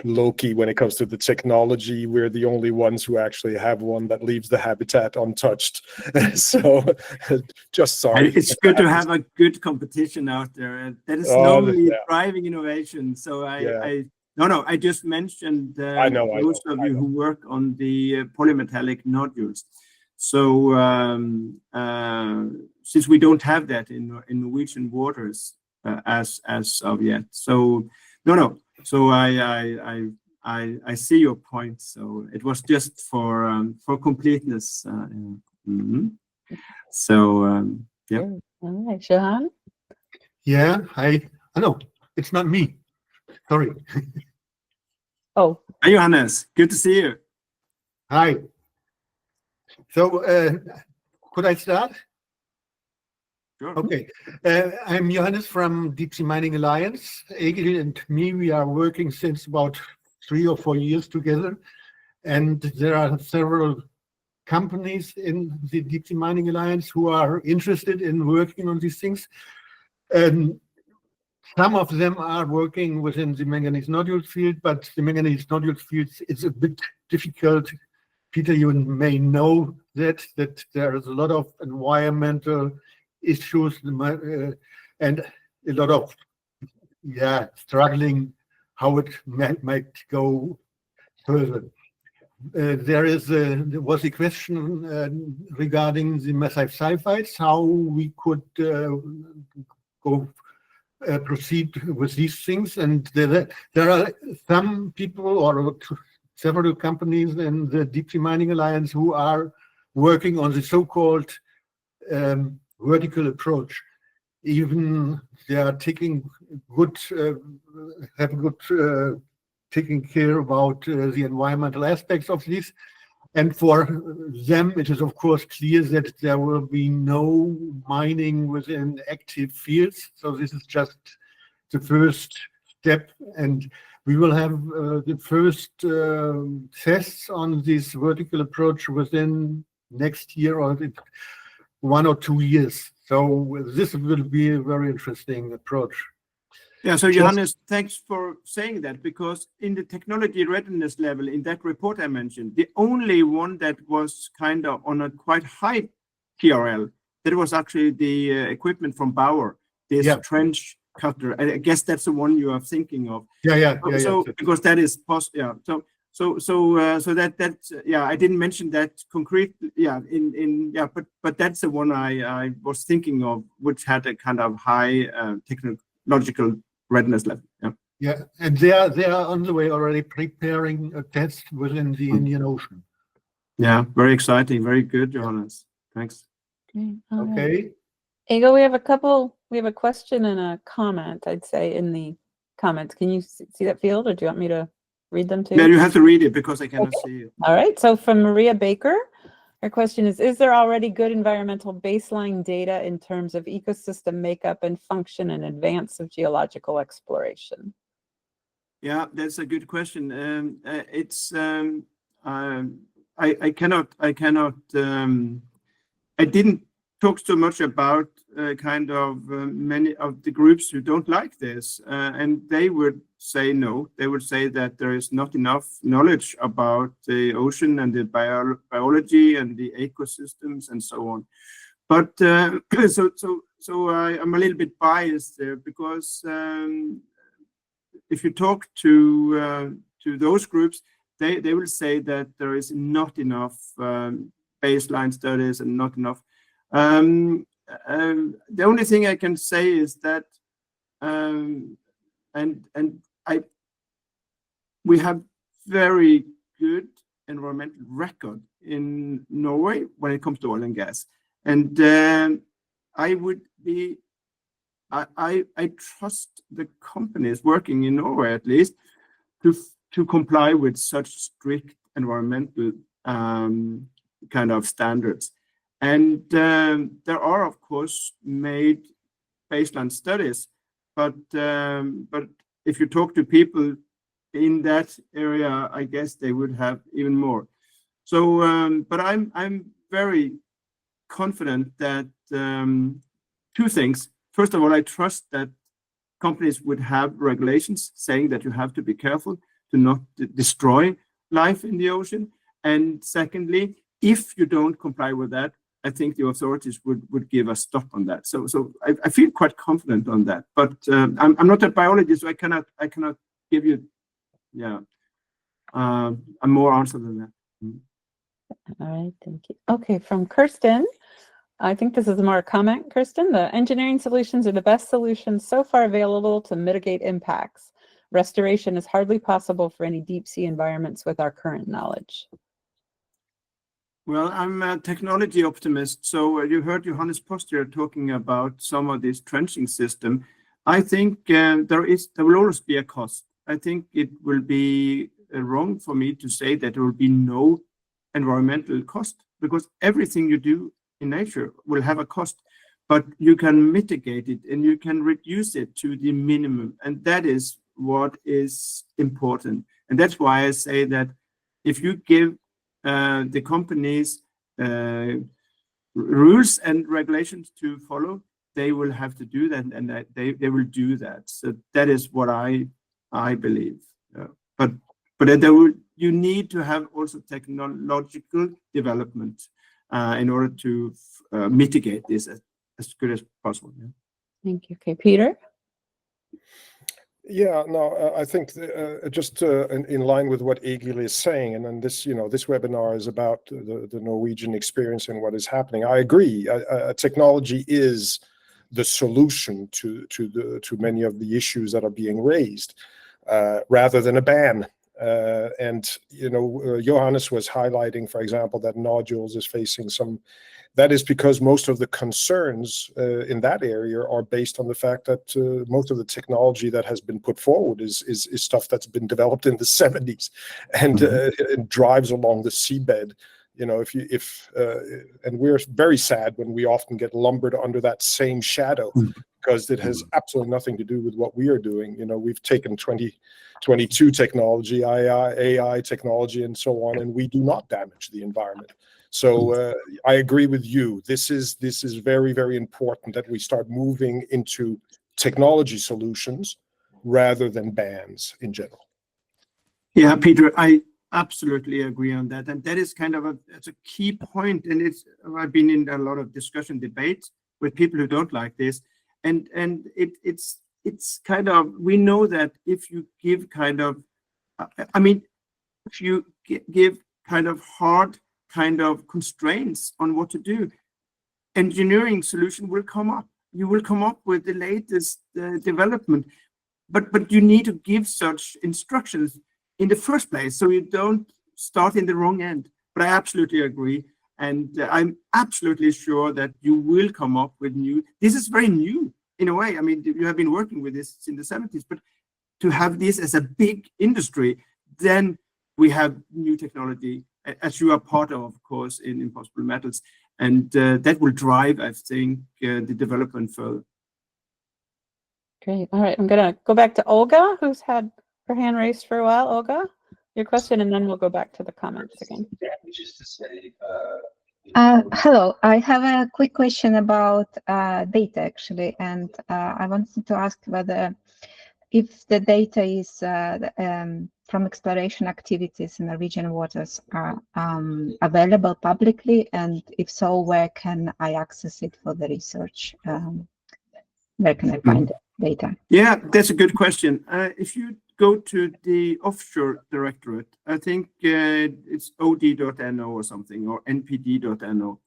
Loki when it comes to the technology. We're the only ones who actually have one that leaves the habitat untouched. So just sorry. And it's good to have a good competition out there. That is normally driving innovation. So I just mentioned those of you who work on the polymetallic nodules. So since we don't have that in Norwegian waters as of yet, so no. So I see your point. So it was just for completeness. So yeah. All right, Shahan. Yeah, no, it's not me. Sorry. Oh, Hi, Johannes. Good to see you. Hi. So, could I start? Sure. Okay. I'm Johannes from Deep Sea Mining Alliance. Egil and me, we are working since about 3 or 4 years together. And there are several companies in the Deep Sea Mining Alliance who are interested in working on these things. And some of them are working within the manganese nodule field, but the manganese nodule field is a bit difficult. Peter, you may know that there is a lot of environmental issues and a lot of struggling how it might go further. There was a question regarding the massive sulfides, how we could proceed with these things, and there are some people or several companies in the Deep Sea Mining Alliance who are working on the so-called vertical approach. Even they are taking care about the environmental aspects of this. And for them, it is of course clear that there will be no mining within active fields. So this is just the first step, and we will have the first tests on this vertical approach within next year or 1 or 2 years. So this will be a very interesting approach. Yeah, so Johannes, thanks for saying that, because in the technology readiness level in that report I mentioned, the only one that was kind of on a quite high TRL, that was actually the equipment from Bauer, this trench cutter. I guess that's the one you are thinking of. So because that is possible. So that's I didn't mention that concretely. But that's the one I was thinking of, which had a kind of high technological readiness level. And they are on the way already preparing a test within the Indian Ocean. Yeah, very exciting, very good, Johannes. Thanks. Okay. Egil, we have a question and a comment, I'd say, in the comments. Can you see that field, or do you want me to read them too? Yeah, you have to read it because I cannot see it. All right, so from Maria Baker, her question is there already good environmental baseline data in terms of ecosystem makeup and function in advance of geological exploration? Yeah, that's a good question. I didn't talk so much about many of the groups who don't like this, and they would say no. They would say that there is not enough knowledge about the ocean and the biology and the ecosystems and so on. But so I'm a little bit biased there, because if you talk to those groups, they will say that there is not enough baseline studies and not enough. The only thing I can say is that we have very good environmental record in Norway when it comes to oil and gas, and I trust the companies working in Norway, at least, to comply with such strict environmental kind of standards. And there are, of course, made baseline studies, but if you talk to people in that area, I guess they would have even more. So, but I'm very confident that two things. First of all, I trust that companies would have regulations saying that you have to be careful to not destroy life in the ocean. And secondly, if you don't comply with that, I think the authorities would give a stop on that. So I feel quite confident on that. But I'm not a biologist, so I cannot give you a more answer than that. All right, thank you. Okay, from Kirsten. I think this is more a comment, Kirsten. The engineering solutions are the best solutions so far available to mitigate impacts. Restoration is hardly possible for any deep sea environments with our current knowledge. Well, I'm a technology optimist. So you heard Johannes Postier talking about some of this trenching system. I think there will always be a cost. I think it will be wrong for me to say that there will be no environmental cost, because everything you do in nature will have a cost, but you can mitigate it and you can reduce it to the minimum. And that is what is important. And that's why I say that if you give the companies rules and regulations to follow, they will have to do that, and that they will do that. So that is what I believe. But you need to have also technological development in order to mitigate this as good as possible. Yeah. Thank you. Okay, Peter. Yeah, no, I think just in line with what Egil is saying, and then this webinar is about the Norwegian experience and what is happening. I agree. Technology is the solution to many of the issues that are being raised, rather than a ban. And Johannes was highlighting, for example, that nodules is facing some. That is because most of the concerns in that area are based on the fact that most of the technology that has been put forward is stuff that's been developed in the 70s and it drives along the seabed. And we're very sad when we often get lumbered under that same shadow, because it has absolutely nothing to do with what we are doing. We've taken 2022 technology, AI technology, and so on, and we do not damage the environment. So I agree with you. This is very, very important that we start moving into technology solutions rather than bans in general. Yeah, Peter, I absolutely agree on that, and that is kind of it's a key point. And I've been in a lot of discussion debates with people who don't like this, and it's kind of, we know that if you give kind of, if you give kind of hard kind of constraints on what to do, engineering solution will come up. You will come up with the latest development, but you need to give such instructions in the first place so you don't start in the wrong end. But I absolutely agree, and I'm absolutely sure that you will come up with new. This is very new in a way. I mean, you have been working with this in the 70s, but to have this as a big industry, then we have new technology, as you are part of course, in Impossible Metals. And that will drive, I think, the development further. Great. All right. I'm going to go back to Olga, who's had her hand raised for a while. Olga, your question, and then we'll go back to the comments again. Just to say, hello. I have a quick question about data, actually. And I wanted to ask whether if the data is from exploration activities in Norwegian waters are available publicly, and if so, where can I access it for the research? Where can I find data? Yeah, that's a good question. If you go to the offshore directorate, I think it's od.no or something, or npd.no.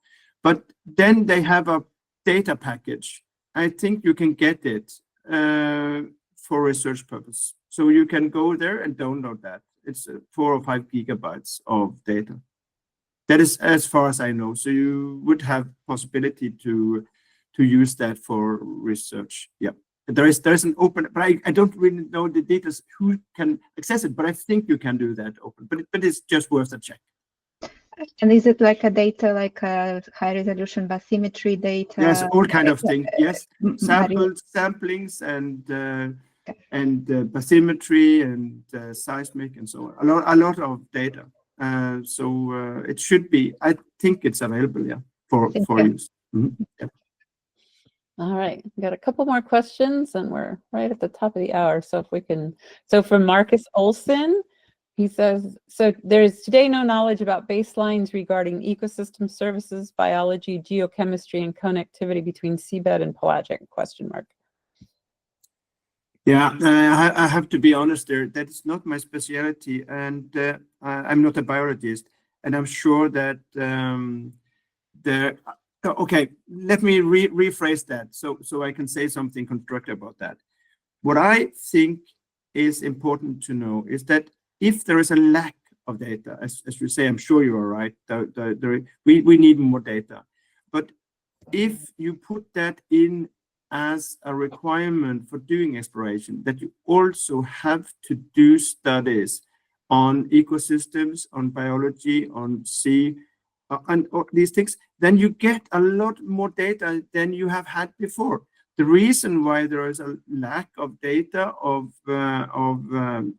But then they have a data package. I think you can get it for research purpose. So you can go there and download that. It's 4 or 5 gigabytes of data. That is as far as I know. So you would have possibility to use that for research. Yeah. There is an open, but I don't really know the details who can access it, but I think you can do that open. But it's just worth a check. And is it like a data, like a high resolution bathymetry data? Yes, all kind of things. Yes, samplings and bathymetry and seismic and so on. A lot of data. So it should be. I think it's available. Yeah, for use. Yeah. All right, we got a couple more questions, and we're right at the top of the hour. So if we can, so from Marcus Olson, he says, so there is today no knowledge about baselines regarding ecosystem services, biology, geochemistry, and connectivity between seabed and pelagic, ? Yeah, I have to be honest there. That is not my specialty, and I'm not a biologist, and I'm sure that okay, let me rephrase that so I can say something constructive about that. What I think is important to know is that if there is a lack of data, as you say, I'm sure you are right, we need more data. But if you put that in as a requirement for doing exploration that you also have to do studies on ecosystems, on biology, on sea, and these things, then you get a lot more data than you have had before. The reason why there is a lack of data of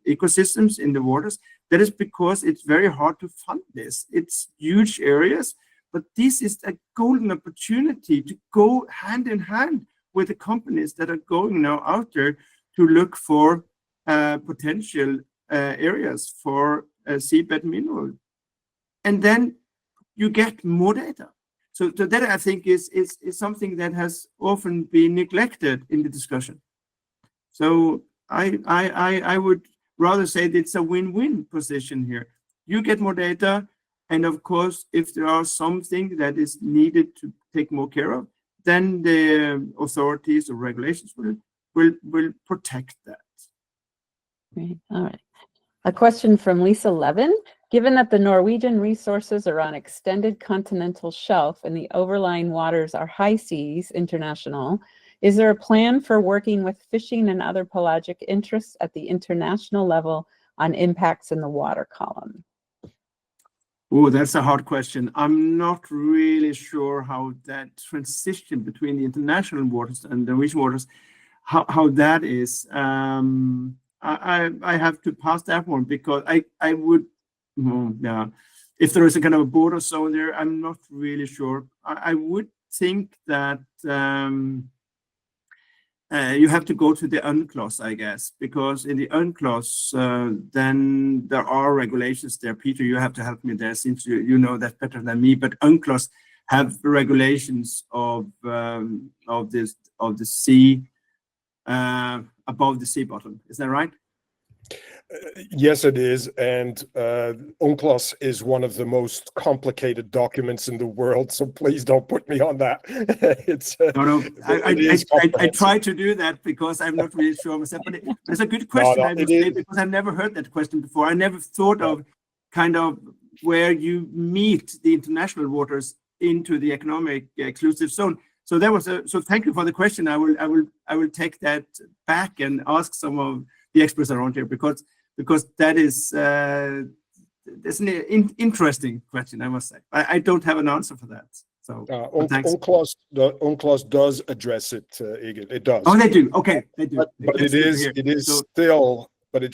ecosystems in the waters, that is because it's very hard to fund this. It's huge areas, but this is a golden opportunity to go hand in hand with the companies that are going now out there to look for potential areas for seabed mineral. And then you get more data. So that, I think, is something that has often been neglected in the discussion. So I would rather say that it's a win-win position here. You get more data, and of course, if there are something that is needed to take more care of, then the authorities or regulations will protect that. Great. All right. A question from Lisa Levin. Given that the Norwegian resources are on extended continental shelf and the overlying waters are high seas international, is there a plan for working with fishing and other pelagic interests at the international level on impacts in the water column? Oh, that's a hard question. I'm not really sure how that transition between the international waters and the Norwegian waters, how that is. I have to pass that one because I would, yeah, if there is a kind of a border zone there, I'm not really sure. I would think that you have to go to the UNCLOS, I guess, because in the UNCLOS, then there are regulations there. Peter, you have to help me there since you know that better than me. But UNCLOS have regulations of the sea above the sea bottom. Is that right? Yes, it is. And UNCLOS is one of the most complicated documents in the world. So please don't put me on that. It's I try to do that because I'm not really sure myself. But it's a good question, I must say, because I've never heard that question before. I never thought of kind of where you meet the international waters into the economic exclusive zone. So that was so thank you for the question. I will take that back and ask some of the experts around here because that is that's an interesting question, I must say. I don't have an answer for that. So UNCLOS does address it, Egil. It does. Oh, they do. Okay, they do. But it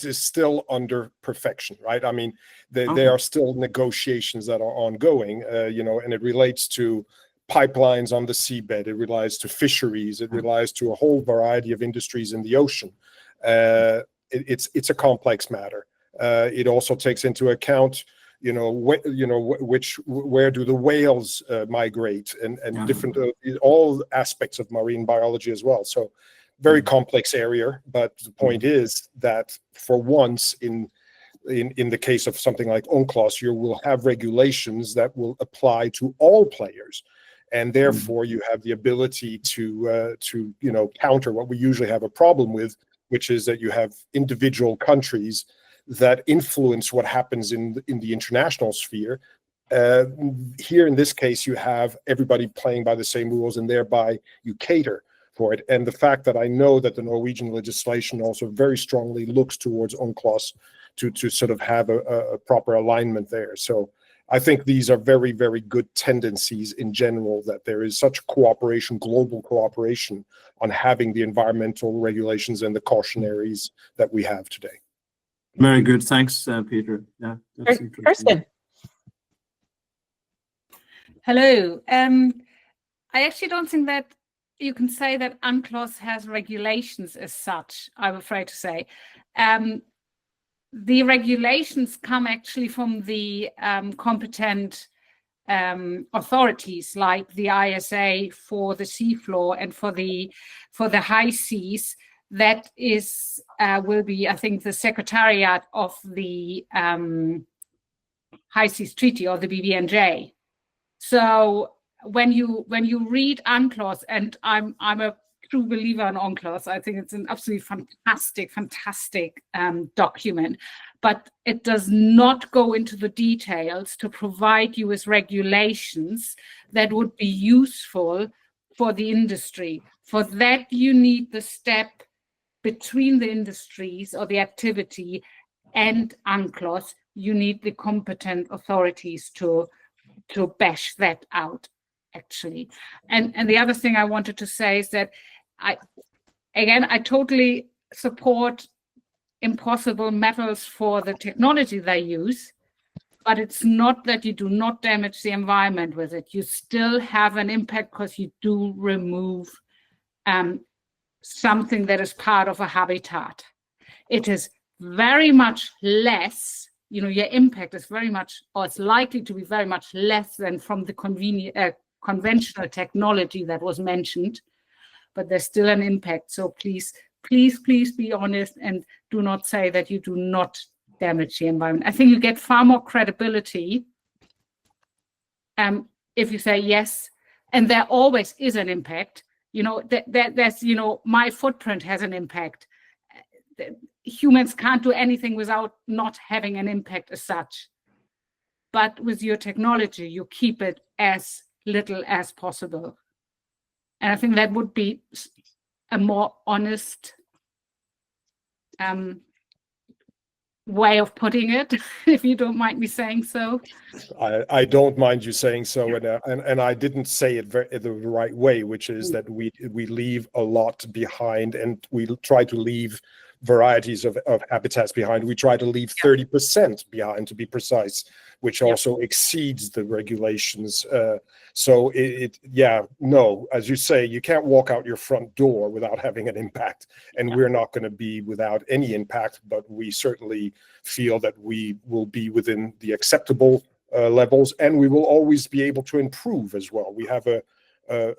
is still under perfection, right? I mean, there are still negotiations that are ongoing, and it relates to pipelines on the seabed. It relates to fisheries. It relates to a whole variety of industries in the ocean. It's a complex matter. It also takes into account, where do the whales migrate and different all aspects of marine biology as well. So very complex area. But the point is that for once in the case of something like UNCLOS, you will have regulations that will apply to all players. And therefore, you have the ability to counter what we usually have a problem with, which is that you have individual countries that influence what happens in the international sphere. Here, in this case, you have everybody playing by the same rules, and thereby you cater for it. And the fact that I know that the Norwegian legislation also very strongly looks towards UNCLOS to sort of have a proper alignment there. So I think these are very, very good tendencies in general, that there is such cooperation, global cooperation, on having the environmental regulations and the cautionaries that we have today. Very good. Thanks, Peter. Yeah, that's interesting. Kirsten. Hello. I actually don't think that you can say that UNCLOS has regulations as such, I'm afraid to say. The regulations come actually from the competent authorities, like the ISA for the seafloor and for the high seas. That is will be, I think, the Secretariat of the High Seas Treaty, or the BBNJ. So when you read UNCLOS, and I'm a true believer in UNCLOS. I think it's an absolutely fantastic document, but it does not go into the details to provide you with regulations that would be useful for the industry, For that, you need the step between the industries or the activity and UNCLOS. You need the competent authorities to bash that out, actually. And the other thing I wanted to say is that I totally support impossible metals for the technology they use, but it's not that you do not damage the environment with it. You still have an impact because you do remove something that is part of a habitat. It is very much less, your impact is very much, or it's likely to be very much less than from the conventional technology that was mentioned, but there's still an impact. So please be honest and do not say that you do not damage the environment. I think you get far more credibility if you say yes, and there always is an impact. There's, my footprint has an impact. Humans can't do anything without not having an impact as such. But with your technology, you keep it as little as possible. And I think that would be a more honest way of putting it, if you don't mind me saying so. I don't mind you saying so, and I didn't say it the right way, which is that we leave a lot behind, and we try to leave varieties of habitats behind. We try to leave 30% behind, to be precise, which also exceeds the regulations. So no, as you say, you can't walk out your front door without having an impact, and we're not going to be without any impact, but we certainly feel that we will be within the acceptable levels, and we will always be able to improve as well. We have a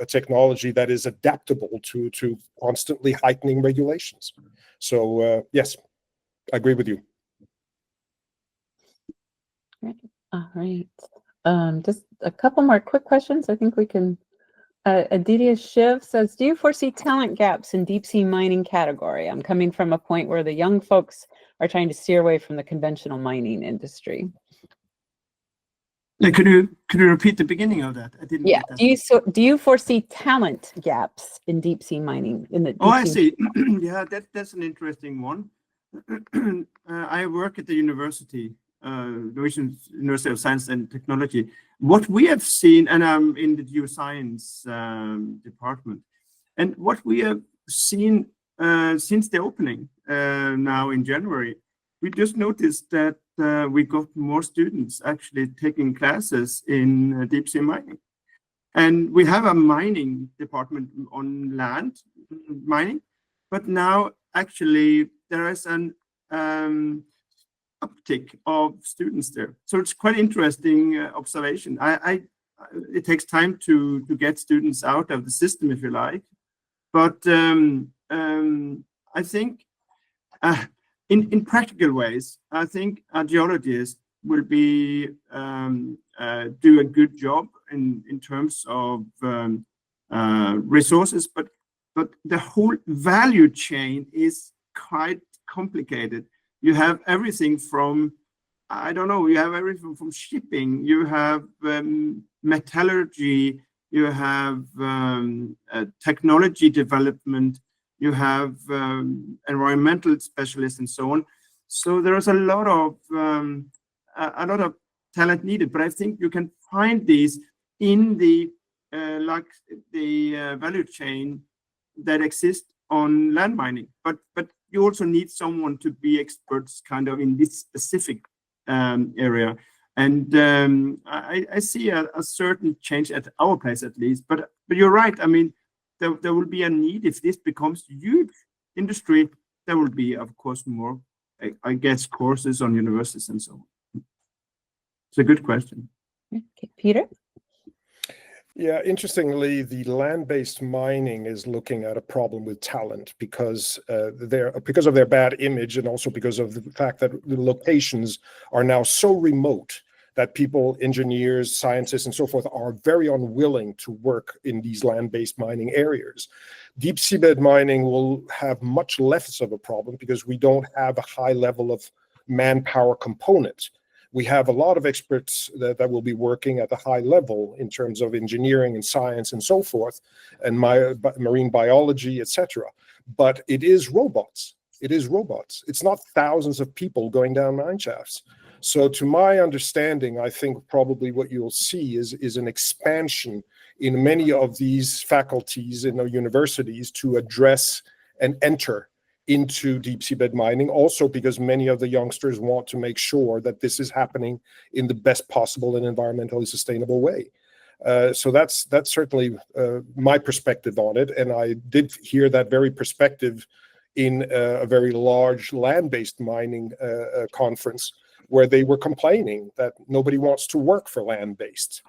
technology that is adaptable to constantly heightening regulations. So yes, I agree with you. All right. Just a couple more quick questions. I think we can. Adidia Shiv says, do you foresee talent gaps in deep sea mining category? I'm coming from a point where the young folks are trying to steer away from the conventional mining industry. Could you repeat the beginning of that? I didn't get that. Do you foresee talent gaps in deep sea mining? I see. Yeah, that's an interesting one. I work at the university, Norwegian University of Science and Technology. What we have seen, and I'm in the geoscience department, and what we have seen since the opening now in January, we just noticed that we got more students actually taking classes in deep sea mining. And we have a mining department on land mining, but now actually there is an uptick of students there. So it's quite interesting observation. It takes time to get students out of the system, if you like. But I think in practical ways, I think our geologists will be do a good job in terms of resources, but the whole value chain is quite complicated. You have everything from, you have everything from shipping, you have metallurgy, you have technology development, you have environmental specialists and so on. So there is a lot of talent needed, but I think you can find these in the value chain that exists on land mining. But you also need someone to be experts kind of in this specific area. And I see a certain change at our place at least. But you're right. I mean, there will be a need if this becomes huge industry. There will be, of course, more, I guess, courses on universities and so on. It's a good question. Okay, Peter? Yeah, interestingly, the land-based mining is looking at a problem with talent because of their bad image, and also because of the fact that the locations are now so remote that people, engineers, scientists, and so forth, are very unwilling to work in these land-based mining areas. Deep seabed mining will have much less of a problem because we don't have a high level of manpower component. We have a lot of experts that will be working at a high level in terms of engineering and science and so forth, and marine biology, etc. But it is robots. It is robots. It's not thousands of people going down mine shafts. So to my understanding, I think probably what you'll see is an expansion in many of these faculties in the universities to address and enter into deep seabed mining, also because many of the youngsters want to make sure that this is happening in the best possible and environmentally sustainable way. So that's certainly my perspective on it. And I did hear that very perspective in a very large land-based mining conference, where they were complaining that nobody wants to work for land-based.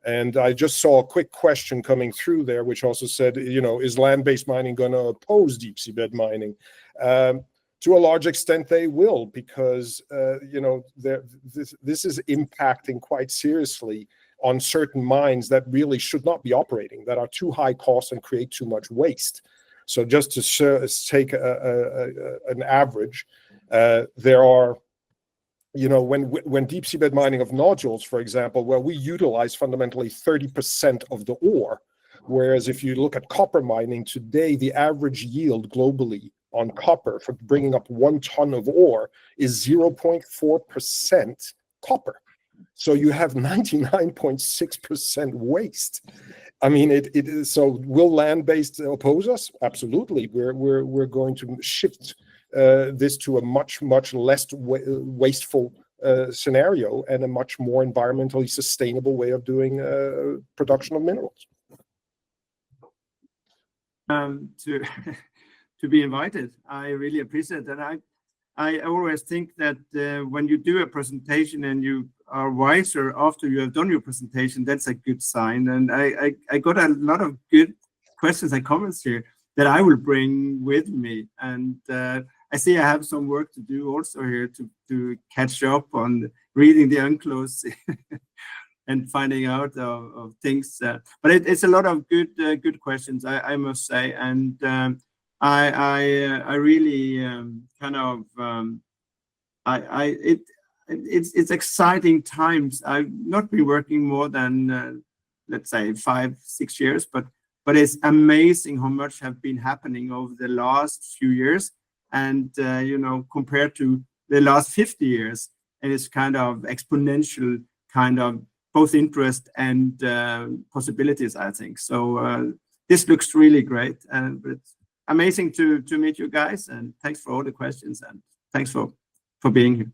And I just saw a quick question coming through there, which also said, you know, is land-based mining going to oppose deep seabed mining? To a large extent, they will, because, you know, this is impacting quite seriously on certain mines that really should not be operating, that are too high cost and create too much waste. So just to take an average, there are, you know, when deep seabed mining of nodules, for example, where we utilize fundamentally 30% of the ore, whereas if you look at copper mining today, the average yield globally on copper for bringing up 1 ton of ore is 0.4% copper. So you have 99.6% waste. I mean, it is. So will land-based oppose us? Absolutely. We're going to shift this to a much less wasteful scenario and a much more environmentally sustainable way of doing production of minerals. To be invited, I really appreciate that. I always think that when you do a presentation and you are wiser after you have done your presentation, that's a good sign. And I got a lot of good questions and comments here that I will bring with me. And I see I have some work to do also here to catch up on reading the UNCLOS and finding out of things. But it's a lot of good questions, I must say. And I really kind of it's exciting times. I've not been working more than let's say 5-6 years, but it's amazing how much have been happening over the last few years, and you know, compared to the last 50 years, and it's kind of exponential, kind of both interest and possibilities, I think. So this looks really great, and it's amazing to meet you guys, and thanks for all the questions, and thanks for being here.